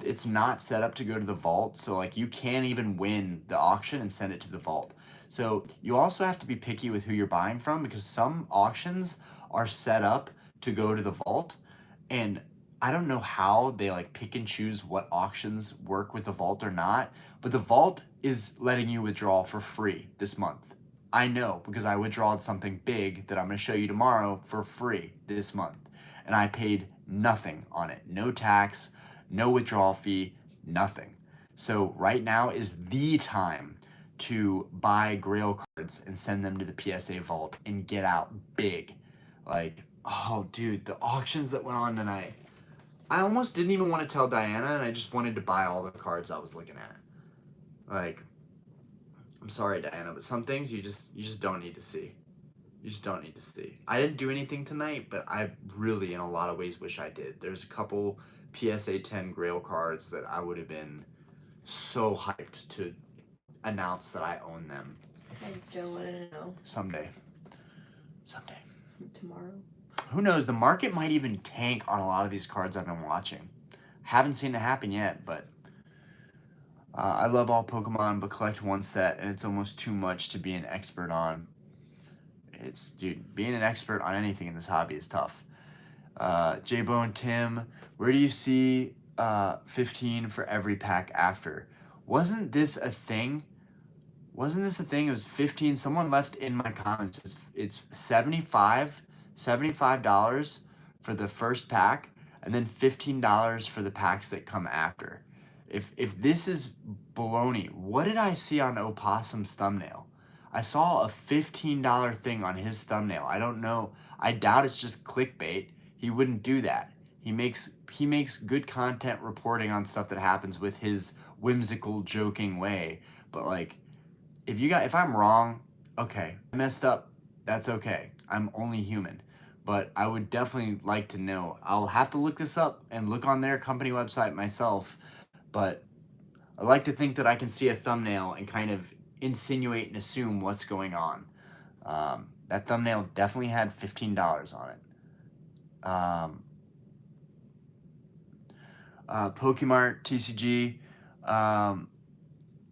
it's not set up to go to the vault, so like you can't even win the auction and send it to the vault. So you also have to be picky with who you're buying from, because some auctions are set up to go to the vault, and I don't know how they like pick and choose what auctions work with the vault or not, but the vault is letting you withdraw for free this month. I know because I withdrawed something big that I'm going to show you tomorrow for free this month, and I paid nothing on it. No tax, no withdrawal fee, nothing. So right now is the time to buy Grail cards and send them to the PSA vault and get out big. Like, oh dude, the auctions that went on tonight. I almost didn't even want to tell Diana, and I just wanted to buy all the cards I was looking at. Like, I'm sorry, Diana, but some things you just don't need to see. You just don't need to see. I didn't do anything tonight, but I really, in a lot of ways, wish I did. There's a couple PSA 10 Grail cards that I would have been so hyped to announce that I own them. I don't want to know. Someday. Tomorrow. Who knows? The market might even tank on a lot of these cards I've been watching. Haven't seen it happen yet, but I love all Pokemon, but collect one set, and it's almost too much to be an expert on. Dude, being an expert on anything in this hobby is tough. J-Bone Tim, where do you see 15 for every pack after? Wasn't this a thing? It was 15. Someone left in my comments. It's $75 for the first pack, and then $15 for the packs that come after. If this is baloney, what did I see on Opossum's thumbnail? I saw a $15 thing on his thumbnail. I don't know. I doubt it's just clickbait. He wouldn't do that. He makes good content reporting on stuff that happens with his whimsical, joking way. But like, if I'm wrong, okay, I messed up. That's okay. I'm only human. But I would definitely like to know. I'll have to look this up and look on their company website myself. But I like to think that I can see a thumbnail and kind of insinuate and assume what's going on. That thumbnail definitely had $15 on it. Pokemart TCG.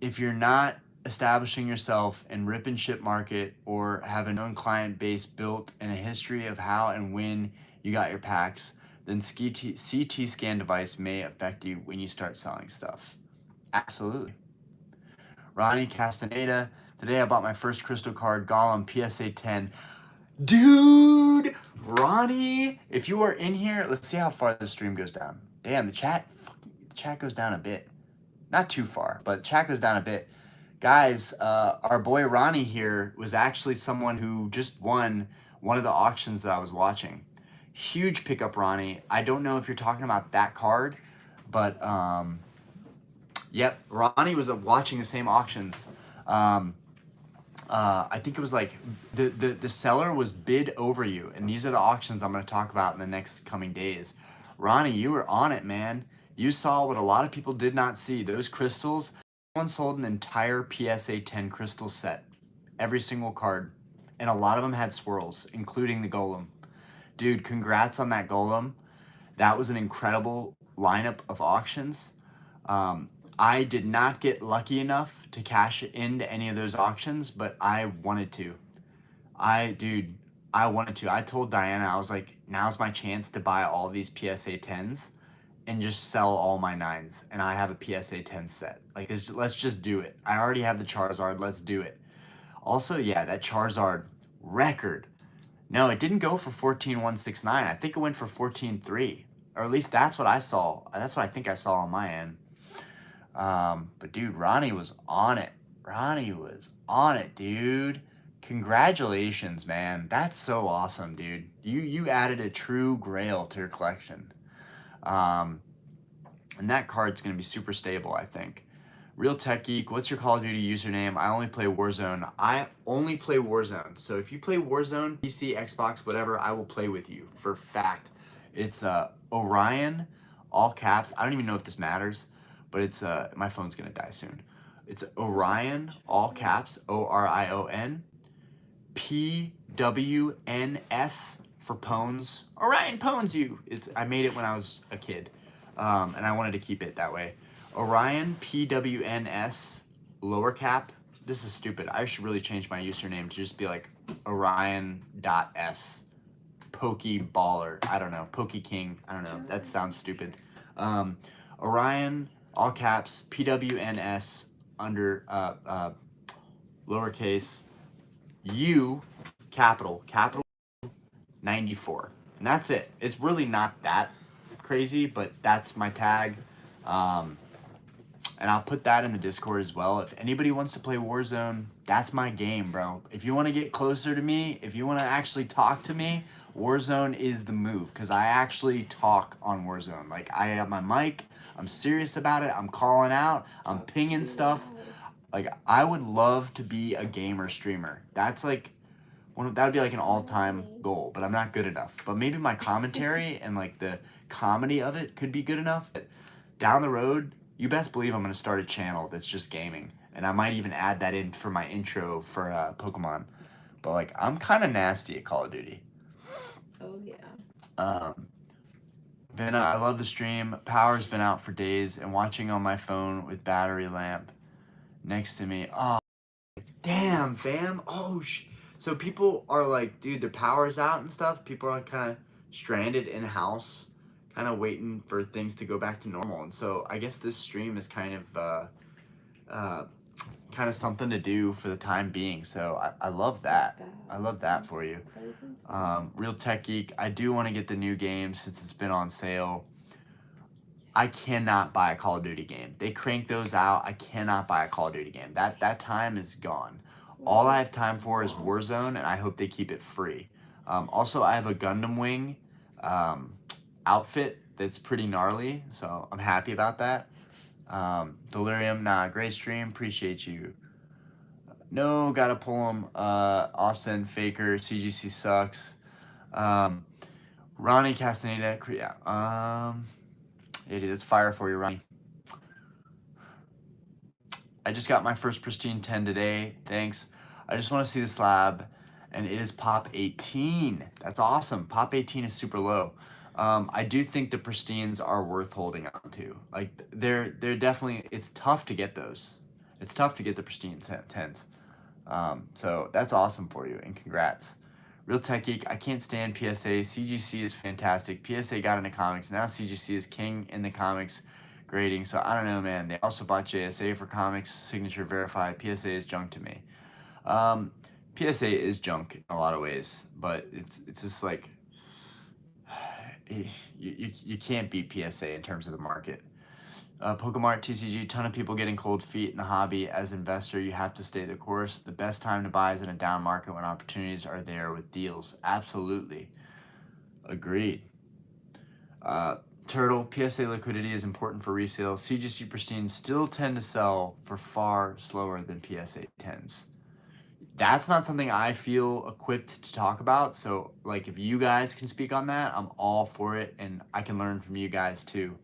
If you're not establishing yourself in rip and ship market or have a known client base built and a history of how and when you got your packs, then CT scan device may affect you when you start selling stuff. Absolutely. Ronnie Castaneda, today I bought my first crystal card, Gollum PSA 10. Dude, Ronnie, if you are in here, let's see how far the stream goes down. Damn, the chat goes down a bit. Not too far, but chat goes down a bit. Guys, our boy Ronnie here was actually someone who just won one of the auctions that I was watching. Huge pickup, Ronnie. I don't know if you're talking about that card, but yep, Ronnie was watching the same auctions. I think it was like the seller was bid over you, and these are the auctions I'm going to talk about in the next coming days. Ronnie, you were on it, man. You saw what a lot of people did not see. Those crystals, someone sold an entire PSA 10 crystal set, every single card, and a lot of them had swirls, including the Golem. Dude, congrats on that Golem. That was an incredible lineup of auctions. I did not get lucky enough to cash into any of those auctions, but I wanted to. I wanted to. I told Diana, I was like, now's my chance to buy all these PSA 10s and just sell all my 9s, and I have a PSA 10 set. Like, let's just do it. I already have the Charizard. Let's do it. Also, yeah, that Charizard record. No, it didn't go for 14,169. I think it went for 14,3, or at least that's what I saw. That's what I think I saw on my end. But dude, Ronnie was on it. Dude. Congratulations, man. That's so awesome, dude. You added a true grail to your collection. And that card's gonna be super stable, I think. Real Tech Geek, what's your Call of Duty username? I only play Warzone. So if you play Warzone, PC, Xbox, whatever, I will play with you for fact. It's Orion, all caps. I don't even know if this matters, but it's my phone's gonna die soon. It's Orion, all caps, ORION, PWNS for Pones. Orion Pones you. I made it when I was a kid, and I wanted to keep it that way. Orion, PWNS, lower cap. This is stupid. I should really change my username to just be like Orion.S. Pokeballer. I don't know. Pokeking. I don't know. That sounds stupid. Orion, all caps, PWNS, under lowercase, U, capital 94. And that's it. It's really not that crazy, but that's my tag. And I'll put that in the Discord as well. If anybody wants to play Warzone, that's my game, bro. If you want to get closer to me, if you want to actually talk to me, Warzone is the move, because I actually talk on Warzone. Like, I have my mic, I'm serious about it, I'm calling out, I'm pinging stuff. Like, I would love to be a gamer streamer. That's like, that would be like an all-time goal, but I'm not good enough. But maybe my commentary and like the comedy of it could be good enough. But down the road, you best believe I'm going to start a channel that's just gaming. And I might even add that in for my intro for Pokemon. But, like, I'm kind of nasty at Call of Duty. Oh, yeah. Vanna, I love the stream. Power's been out for days, and watching on my phone with battery lamp next to me. Oh, damn, fam. Oh, so people are like, dude, their power's out and stuff. People are kind of stranded in house, kind of waiting for things to go back to normal. And so I guess this stream is kind of something to do for the time being. So I love that. I love that for you. Real Tech Geek, I do want to get the new game since it's been on sale. I cannot buy a Call of Duty game. They crank those out. I cannot buy a Call of Duty game. That time is gone. All I have time for is Warzone, and I hope they keep it free. Also, I have a Gundam Wing outfit that's pretty gnarly, so I'm happy about that. Delirium, nah, great stream. Appreciate you. No, gotta pull him. Austin, Faker, CGC sucks. Ronnie Castaneda, yeah. It's fire for you, Ronnie. I just got my first pristine 10 today. Thanks. I just want to see the slab, and it is pop 18. That's awesome. Pop 18 is super low. I do think the pristines are worth holding on to. Like they're definitely. It's tough to get those. It's tough to get the pristine 10s. So that's awesome for you, and congrats. Real Tech Geek, I can't stand PSA. CGC is fantastic. PSA got into comics. Now CGC is king in the comics grading. So I don't know, man. They also bought JSA for comics, signature verified. PSA is junk to me. PSA is junk in a lot of ways, but it's just like you can't beat PSA in terms of the market. Pokemart TCG, ton of people getting cold feet in the hobby. As an investor, you have to stay the course. The best time to buy is in a down market when opportunities are there with deals. Absolutely. Agreed. Turtle, PSA liquidity is important for resale. CGC Pristine still tend to sell for far slower than PSA 10s. That's not something I feel equipped to talk about. So, like, if you guys can speak on that, I'm all for it, and I can learn from you guys too.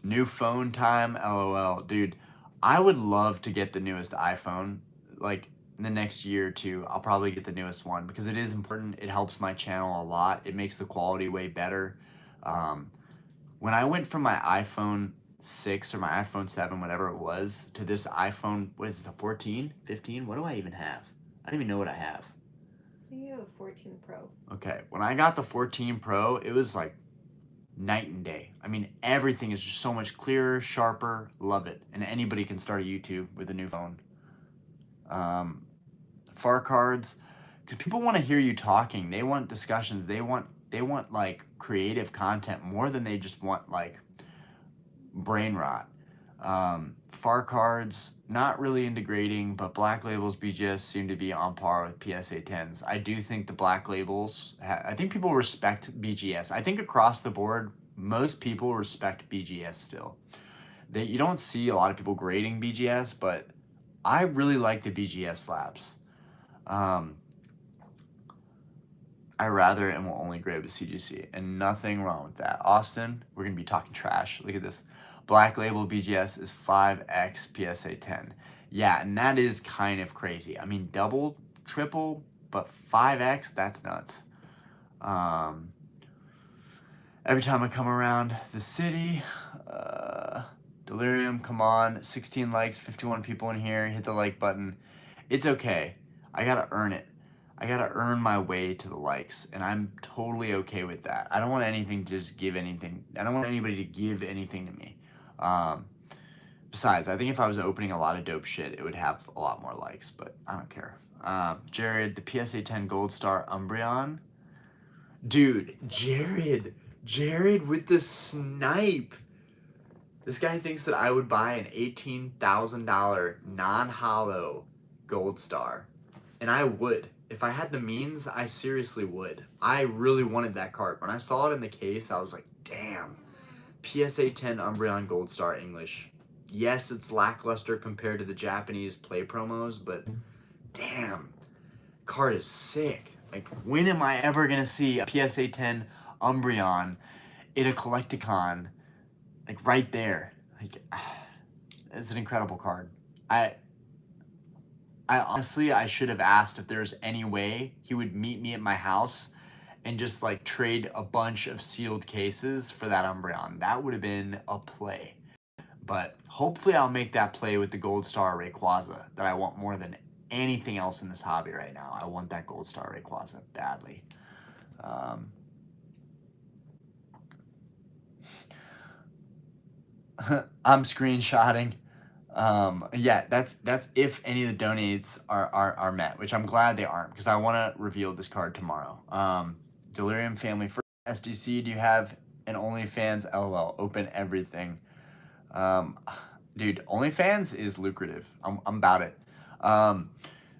New phone time, LOL. Dude, I would love to get the newest iPhone. Like, in the next year or two, I'll probably get the newest one because it is important. It helps my channel a lot. It makes the quality way better. When I went from my iPhone 6 or my iPhone 7, whatever it was, to this iPhone, what is it, the 14, 15? What do I even have? I don't even know what I have. I think you have a 14 Pro. Okay, when I got the 14 Pro, it was like night and day. I mean, everything is just so much clearer, sharper. Love it. And anybody can start a YouTube with a new phone. Far cards, because people want to hear you talking. They want discussions. They want like creative content more than they just want like brain rot. Far cards, not really into grading, but black labels BGS seem to be on par with PSA 10s. I do think the black labels, I think people respect BGS. I think across the board, most people respect BGS still. You don't see a lot of people grading BGS, but I really like the BGS slabs. I rather and will only grade with CGC, and nothing wrong with that. Austin, we're going to be talking trash. Look at this. Black label BGS is 5x PSA 10. Yeah, and that is kind of crazy. I mean, double, triple, but 5x, that's nuts. Every time I come around the city, Delirium, come on. 16 likes, 51 people in here. Hit the like button. It's okay. I got to earn it. I gotta earn my way to the likes, and I'm totally okay with that. I don't want anything to just give anything. I don't want anybody to give anything to me. Besides, I think if I was opening a lot of dope shit, it would have a lot more likes, but I don't care. Jared, the PSA 10 Gold Star Umbreon. Dude, Jared with the snipe. This guy thinks that I would buy an $18,000 non-hollow Gold Star, and I would. If I had the means, I seriously would. I really wanted that card. When I saw it in the case, I was like, damn. PSA 10 Umbreon Gold Star English. Yes, it's lackluster compared to the Japanese play promos, but damn. Card is sick. Like, when am I ever going to see a PSA 10 Umbreon in a Collecticon, like right there. Like, it's an incredible card. I honestly, I should have asked if there's any way he would meet me at my house and just like trade a bunch of sealed cases for that Umbreon. That would have been a play. But hopefully I'll make that play with the Gold Star Rayquaza that I want more than anything else in this hobby right now. I want that Gold Star Rayquaza badly. I'm screenshotting. Yeah, that's if any of the donates are met, which I'm glad they aren't, because I want to reveal this card tomorrow. Delirium Family First SDC. Do you have an OnlyFans? LOL. Open everything. Dude, OnlyFans is lucrative. I'm about it.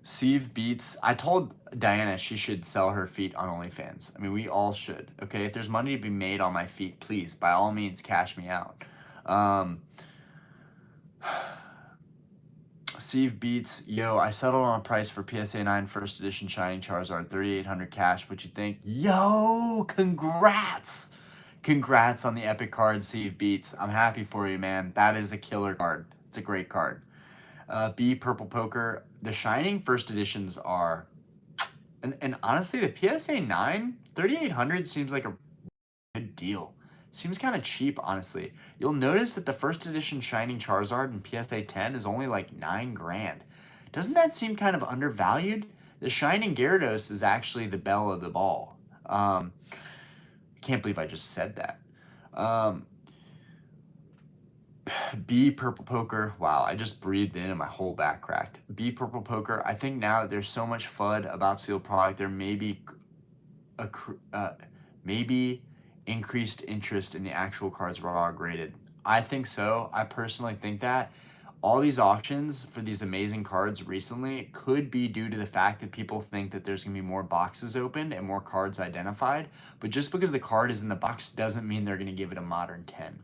Steve Beats. I told Diana she should sell her feet on OnlyFans. I mean, we all should. Okay, if there's money to be made on my feet, please, by all means, cash me out. Steve Beats, yo, I settled on a price for PSA 9 first edition Shining Charizard, 3,800 cash. What you think? Yo, congrats! Congrats on the epic card, Steve Beats. I'm happy for you, man. That is a killer card. It's a great card. B Purple Poker. The Shining first editions are, and honestly, the PSA 9, 3,800 seems like a good deal. Seems kind of cheap, honestly. You'll notice that the first edition Shining Charizard in PSA 10 is only like 9 grand. Doesn't that seem kind of undervalued? The Shining Gyarados is actually the belle of the ball. Can't believe I just said that. B Purple Poker. Wow, I just breathed in and my whole back cracked. B Purple Poker. I think now that there's so much FUD about sealed product, there may be maybe increased interest in the actual cards raw graded. I think so. I personally think that all these auctions for these amazing cards recently could be due to the fact that people think that there's going to be more boxes opened and more cards identified. But just because the card is in the box doesn't mean they're going to give it a modern 10.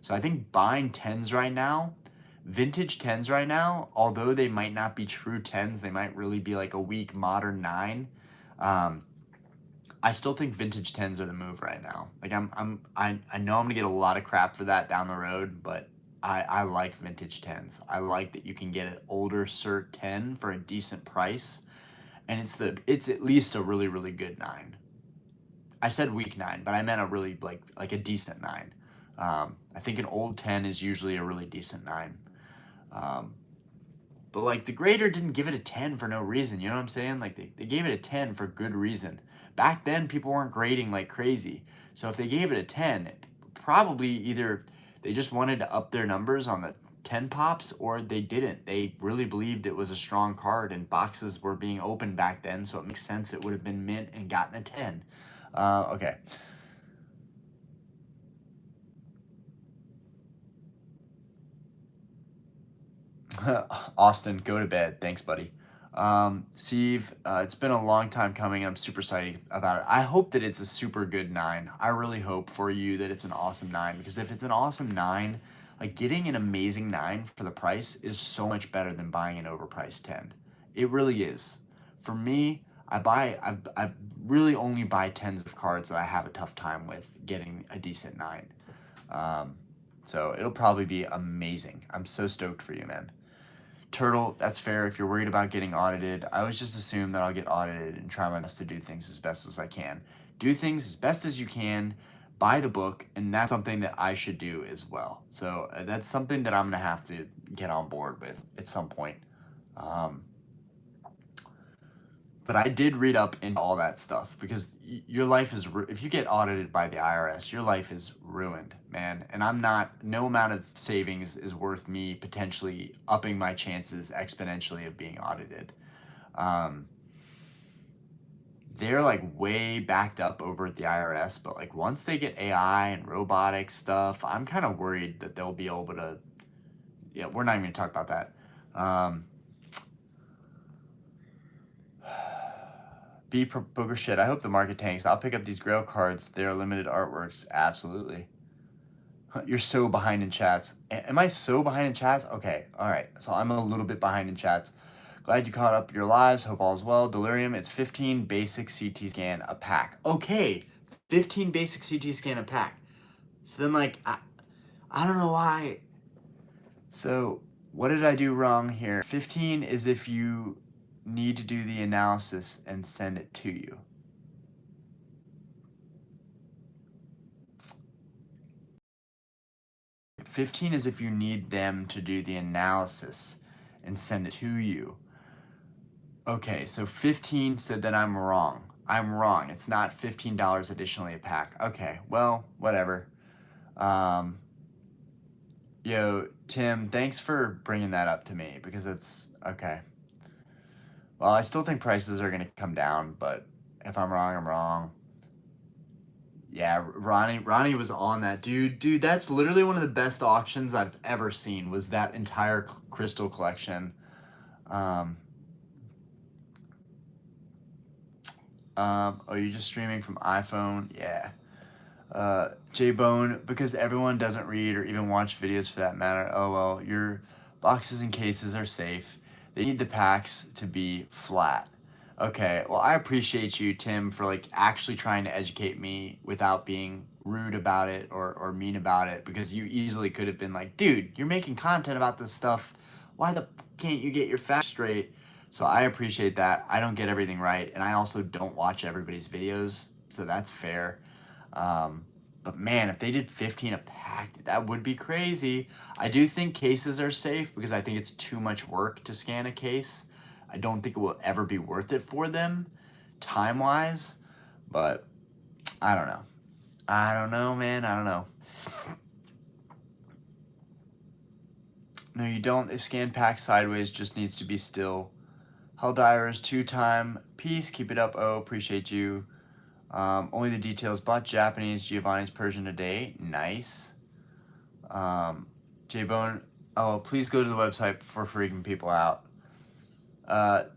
So I think buying 10s right now, vintage 10s right now, although they might not be true 10s, they might really be like a weak modern 9. I still think vintage 10s are the move right now. Like I know I'm gonna get a lot of crap for that down the road, but I like vintage 10s. I like that you can get an older cert 10 for a decent price, and it's at least a really, really good 9. I said weak 9, but I meant a really like a decent 9. I think an old 10 is usually a really decent 9. But like the grader didn't give it a 10 for no reason. You know what I'm saying? Like they gave it a 10 for good reason. Back then, people weren't grading like crazy. So if they gave it a 10, probably either they just wanted to up their numbers on the 10 pops or they didn't. They really believed it was a strong card and boxes were being opened back then. So it makes sense it would have been mint and gotten a 10. Okay. Austin, go to bed. Thanks, buddy. Steve, it's been a long time coming. I'm super excited about it. I hope that it's a super good 9. I really hope for you that it's an awesome 9, because if it's an awesome 9, like getting an amazing 9 for the price is so much better than buying an overpriced 10. It really is. For me, I really only buy 10s of cards that I have a tough time with getting a decent 9. So it'll probably be amazing. I'm so stoked for you, man. Turtle, that's fair if you're worried about getting audited. I always just assume that I'll get audited and try my best to do things as best as I can. Do things as best as you can, buy the book, and that's something that I should do as well. So that's something that I'm going to have to get on board with at some point. But I did read up into all that stuff, because your life is, if you get audited by the IRS, your life is ruined, man. And no amount of savings is worth me potentially upping my chances exponentially of being audited. They're like way backed up over at the IRS, but like once they get AI and robotic stuff, I'm kind of worried that they'll be able to, yeah, we're not even gonna talk about that. B Poker shit. I hope the market tanks. I'll pick up these Grail cards. They are limited artworks. Absolutely. You're so behind in chats. Am I so behind in chats? Okay. All right. So I'm a little bit behind in chats. Glad you caught up your lives. Hope all is well. Delirium. It's 15 basic CT scan a pack. Okay. 15 basic CT scan a pack. So then, like, I don't know why. So what did I do wrong here? 15 is if you need to do the analysis and send it to you. $15 is if you need them to do the analysis and send it to you. Okay, so 15 said that I'm wrong. I'm wrong. It's not $15 additionally a pack. Okay, well, whatever. Yo, Tim, thanks for bringing that up to me because it's okay. Well, I still think prices are going to come down, but if I'm wrong, I'm wrong. Yeah, Ronnie was on that. Dude, that's literally one of the best auctions I've ever seen was that entire crystal collection. Oh, you're just streaming from iPhone? Yeah. J-Bone, because everyone doesn't read or even watch videos for that matter. Oh, well, your boxes and cases are safe. They need the packs to be flat. Okay, well, I appreciate you, Tim, for like actually trying to educate me without being rude about it or mean about it, because you easily could have been like, dude, you're making content about this stuff. Why the can't you get your facts straight? So I appreciate that. I don't get everything right, and I also don't watch everybody's videos, so that's fair. But man, if they did 15 a pack, that would be crazy. I do think cases are safe because I think it's too much work to scan a case. I don't think it will ever be worth it for them, time-wise. But I don't know. I don't know, man. I don't know. No, you don't. If scan pack sideways, just needs to be still. Helldivers, 2-time. Peace. Keep it up. Oh, appreciate you. Only the details. Bought Japanese, Giovanni's Persian today. Nice. J-Bone. Oh, please go to the website for freaking people out.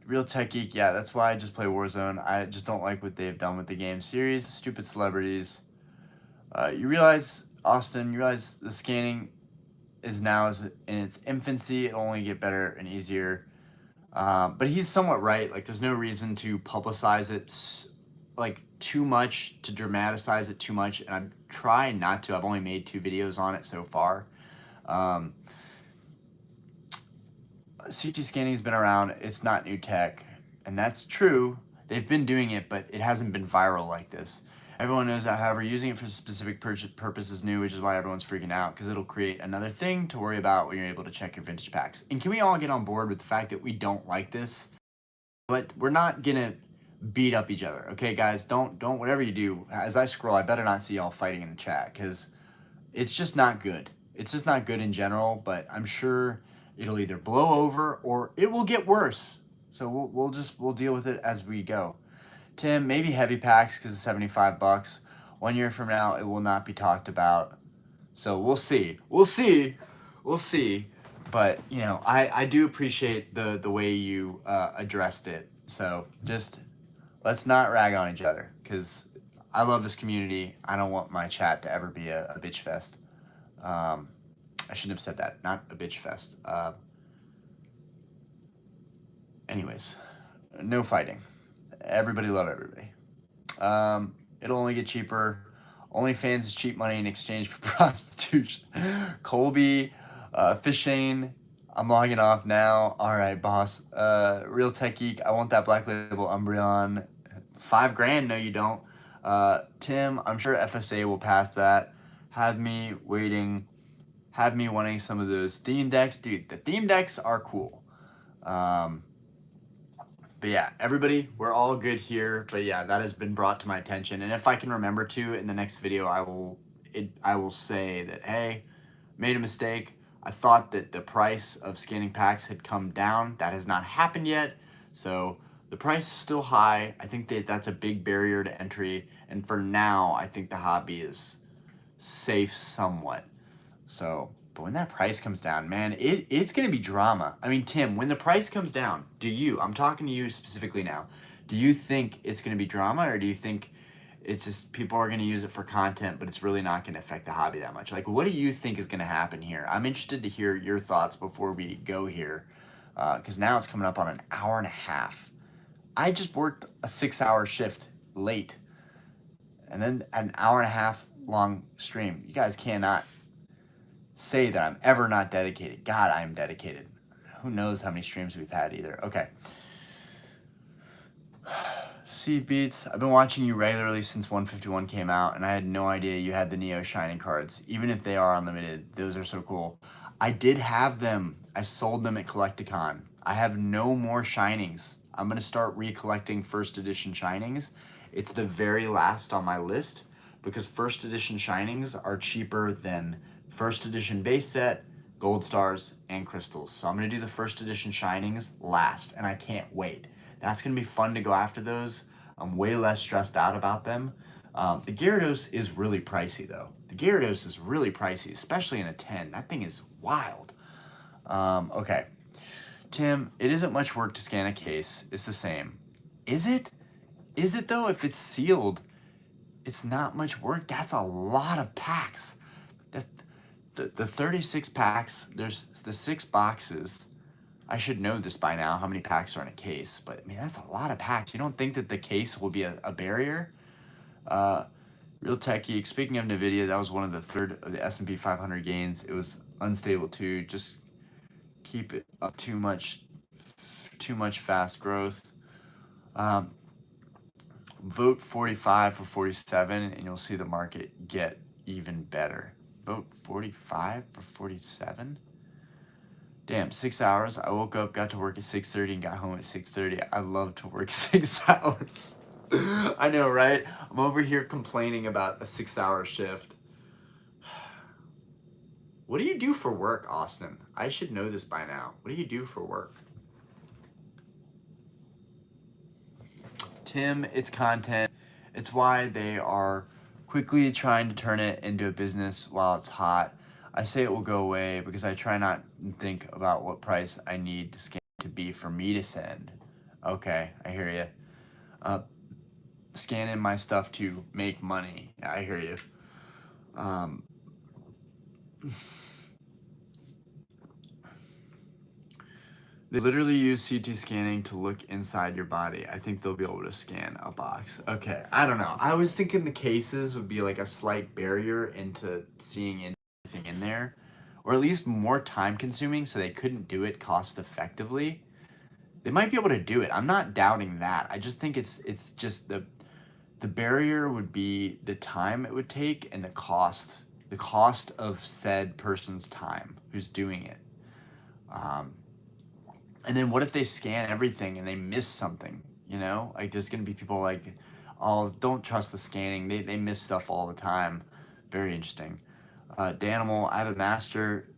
Real Tech Geek. Yeah, that's why I just play Warzone. I just don't like what they've done with the game series. Stupid celebrities. You realize, Austin, you realize the scanning is now in its infancy. It'll only get better and easier. But he's somewhat right. Like, there's no reason to publicize it like too much, to dramatize it too much, and I'm trying not to. I've only made 2 videos on it so far. CT scanning has been around. It's not new tech, and that's true. They've been doing it, but it hasn't been viral like this. Everyone knows that, however, using it for a specific purpose is new, which is why everyone's freaking out, because it'll create another thing to worry about when you're able to check your vintage packs. And can we all get on board with the fact that we don't like this? But we're not gonna beat up each other, okay, guys? Don't whatever you do. As I scroll, I better not see y'all fighting in the chat, because it's just not good. It's just not good in general. But I'm sure it'll either blow over or it will get worse. So we'll deal with it as we go. Tim, maybe heavy packs because it's $75. 1 year from now, it will not be talked about. So we'll see. We'll see. We'll see. But, you know, I do appreciate the way you addressed it. So just let's not rag on each other, because I love this community. I don't want my chat to ever be a bitch fest. I shouldn't have said that. Not a bitch fest. Anyways, no fighting. Everybody love everybody. It'll only get cheaper. OnlyFans is cheap money in exchange for prostitution. Colby, Fishane, I'm logging off now. All right, boss. Real Tech Geek, I want that Black Label Umbreon. $5,000, no you don't. Tim, I'm sure FSA will pass that. Have me wanting some of those theme decks. Dude, the theme decks are cool. But yeah, everybody, we're all good here. But yeah, that has been brought to my attention. And if I can remember to in the next video, I will say that, hey, made a mistake. I thought that the price of scanning packs had come down. That has not happened yet. So the price is still high. I think that that's a big barrier to entry. And for now, I think the hobby is safe somewhat. So, but when that price comes down, man, it's going to be drama. I mean, Tim, when the price comes down, I'm talking to you specifically now, do you think it's going to be drama, or do you think it's just people are going to use it for content, but it's really not going to affect the hobby that much? Like, what do you think is going to happen here? I'm interested to hear your thoughts before we go here, because now it's coming up on an hour and a half. I just worked a 6-hour shift late, and then an hour and a half long stream. You guys cannot say that I'm ever not dedicated. God, I am dedicated. Who knows how many streams we've had either. Okay. C Beats, I've been watching you regularly since 151 came out, and I had no idea you had the Neo Shining cards. Even if they are unlimited, those are so cool. I did have them. I sold them at Collecticon. I have no more Shinings. I'm going to start recollecting first edition Shinings. It's the very last on my list because first edition Shinings are cheaper than first edition base set, gold stars, and crystals. So I'm going to do the first edition Shinings last, and I can't wait. That's going to be fun to go after those. I'm way less stressed out about them. The Gyarados is really pricey, though. The Gyarados is really pricey, especially in a 10. That thing is wild. Okay. Tim, it isn't much work to scan a case. It's the same. Is it? Is it, though? If it's sealed, it's not much work. That's a lot of packs. That's the 36 packs, there's the 6 boxes. I should know this by now, how many packs are in a case, but I mean, that's a lot of packs. You don't think that the case will be a barrier? Real Tech Geek, speaking of NVIDIA, that was one of the third of the S&P 500 gains. It was unstable too. Just keep it up too much fast growth. Vote 45 for 47 and you'll see the market get even better. Vote 45 for 47? Damn, 6 hours. I woke up, got to work at 6:30 and got home at 6:30. I love to work 6 hours. I know, right? I'm over here complaining about a 6-hour shift. What do you do for work, Austin? I should know this by now. What do you do for work? Tim, it's content. It's why they are quickly trying to turn it into a business while it's hot. I say it will go away because I try not to think about what price I need to scan to be for me to send. Okay, I hear you. Scanning my stuff to make money. Yeah, I hear you. They literally use CT scanning to look inside your body. I think they'll be able to scan a box. Okay, I don't know. I was thinking the cases would be like a slight barrier into seeing anything in there, or at least more time consuming so they couldn't do it cost effectively. They might be able to do it. I'm not doubting that. I just think it's just the barrier would be the time it would take and the cost of said person's time who's doing it. And then what if they scan everything and they miss something, you know? Like there's going to be people like, oh, don't trust the scanning. They miss stuff all the time. Very interesting. Danimal, I have a master.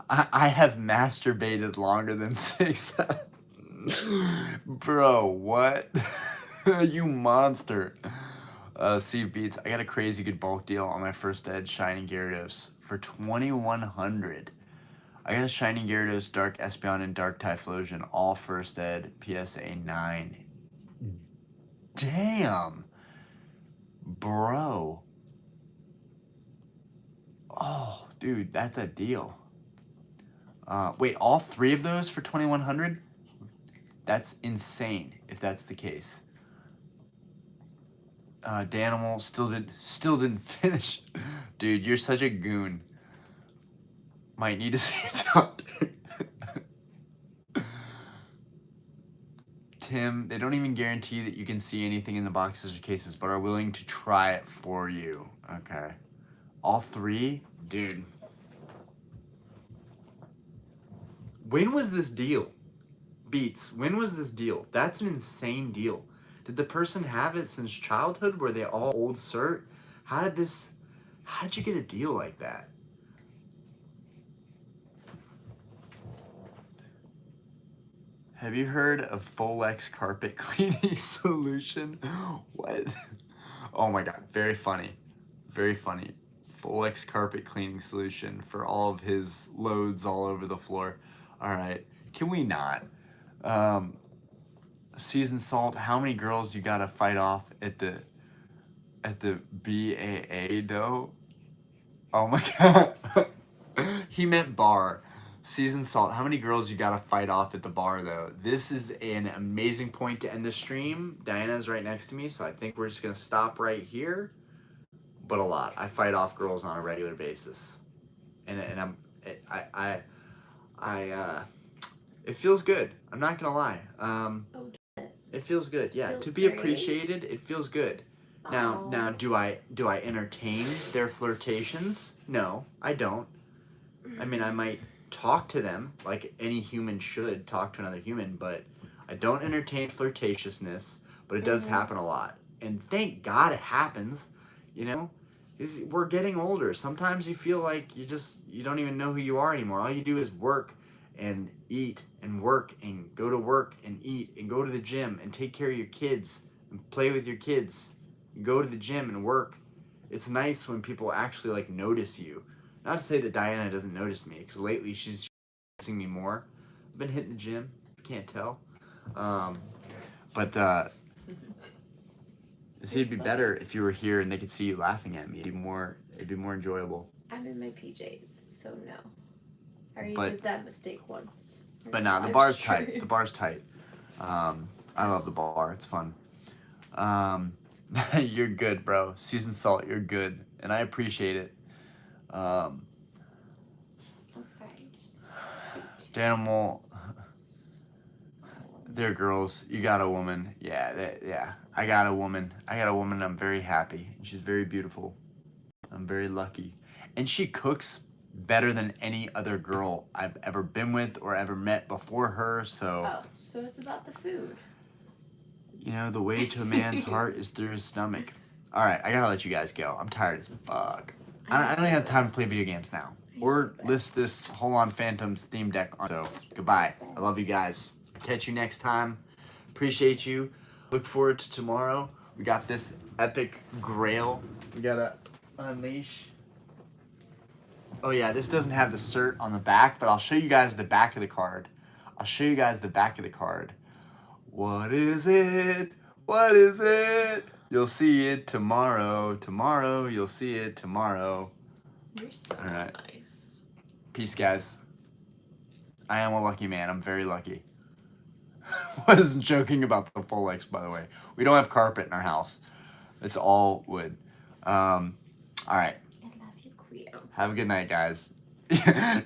I have masturbated longer than 6 Bro, what? You monster. Steve Beats, I got a crazy good bulk deal on my first ed Shining Gyarados for 2,100. I got a Shining Gyarados, Dark Espeon, and Dark Typhlosion, all first ed, PSA 9. Damn! Bro. Oh, dude, that's a deal. Wait, all 3 of those for 2,100? That's insane, if that's the case. Danimal still didn't finish. Dude, you're such a goon. Might need to see a doctor. Tim, they don't even guarantee that you can see anything in the boxes or cases, but are willing to try it for you. Okay. All 3? Dude. When was this deal? Beats, when was this deal? That's an insane deal. Did the person have it since childhood? Were they all old cert? How did you get a deal like that? Have you heard of Folex carpet cleaning solution? What? Oh my god, very funny. Very funny. Folex carpet cleaning solution for all of his loads all over the floor. All right, can we not? Seasoned Salt, how many girls you gotta fight off at the BAA though? Oh my god. He meant bar. Seasoned Salt, how many girls you gotta fight off at the bar though? This is an amazing point to end the stream. Diana's right next to me, so I think we're just gonna stop right here. but a lot. I fight off girls on a regular basis, and it feels good. I'm not gonna lie. Oh, It feels good. Yeah, feels to be great. appreciated, it feels good. Now, do I entertain their flirtations? No, I don't. I mean, I might talk to them like any human should talk to another human, but I don't entertain flirtatiousness, but it does happen a lot. And thank God it happens, you know? We're getting older. Sometimes you feel like you don't even know who you are anymore. All you do is work and eat and work and go to work and eat and go to the gym and take care of your kids and play with your kids. Go to the gym and work. It's nice when people actually like notice you. Not to say that Diana doesn't notice me, because lately she's noticing me more. I've been hitting the gym. Can't tell. But it'd be better if you were here and they could see you laughing at me. It'd be more enjoyable. I'm in my PJs, so no. I already But- did that mistake once. But nah, the bar's tight. The bar's tight. I love the bar. It's fun. You're good, bro. Seasoned salt, you're good. And I appreciate it. Okay. Danimal, they're girls. You got a woman. Yeah. I got a woman. I'm very happy. She's very beautiful. I'm very lucky. And she cooks better than any other girl I've ever been with or ever met before her. So, Oh, so it's about the food. you know, the way to a man's heart is through his stomach. All right, I gotta let you guys go. I'm tired as fuck. I don't even have time to play video games now. Or list this Hold On Phantoms theme deck on. So, goodbye. I love you guys. Catch you next time. Appreciate you. Look forward to tomorrow. We got this epic grail. We gotta unleash. Oh yeah, this doesn't have the cert on the back, but I'll show you guys the back of the card. What is it? What is it? You'll see it tomorrow. Tomorrow, you'll see it tomorrow. You're so All right. nice. Peace, guys. I am a lucky man. I'm very lucky. Wasn't joking about the full legs, by the way. We don't have carpet in our house. It's all wood. All right. I love you, Queen. Have a good night, guys.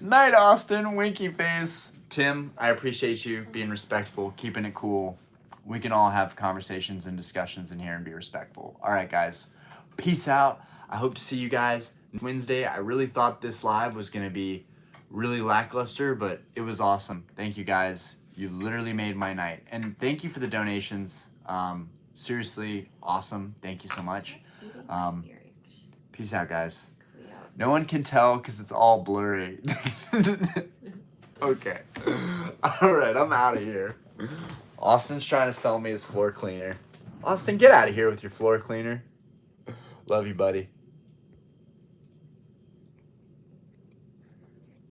Night, Austin. Winky face. Tim, I appreciate you being respectful, keeping it cool. We can all have conversations and discussions in here and be respectful. All right, guys. Peace out. I hope to see you guys Wednesday. I really thought this live was going to be really lackluster, but it was awesome. Thank you, guys. You literally made my night. And thank you for the donations. Seriously, awesome. Thank you so much. Peace out, guys. No one can tell because it's all blurry. Okay. All right, I'm out of here. Austin's trying to sell me his floor cleaner. Austin, get out of here with your floor cleaner. Love you, buddy.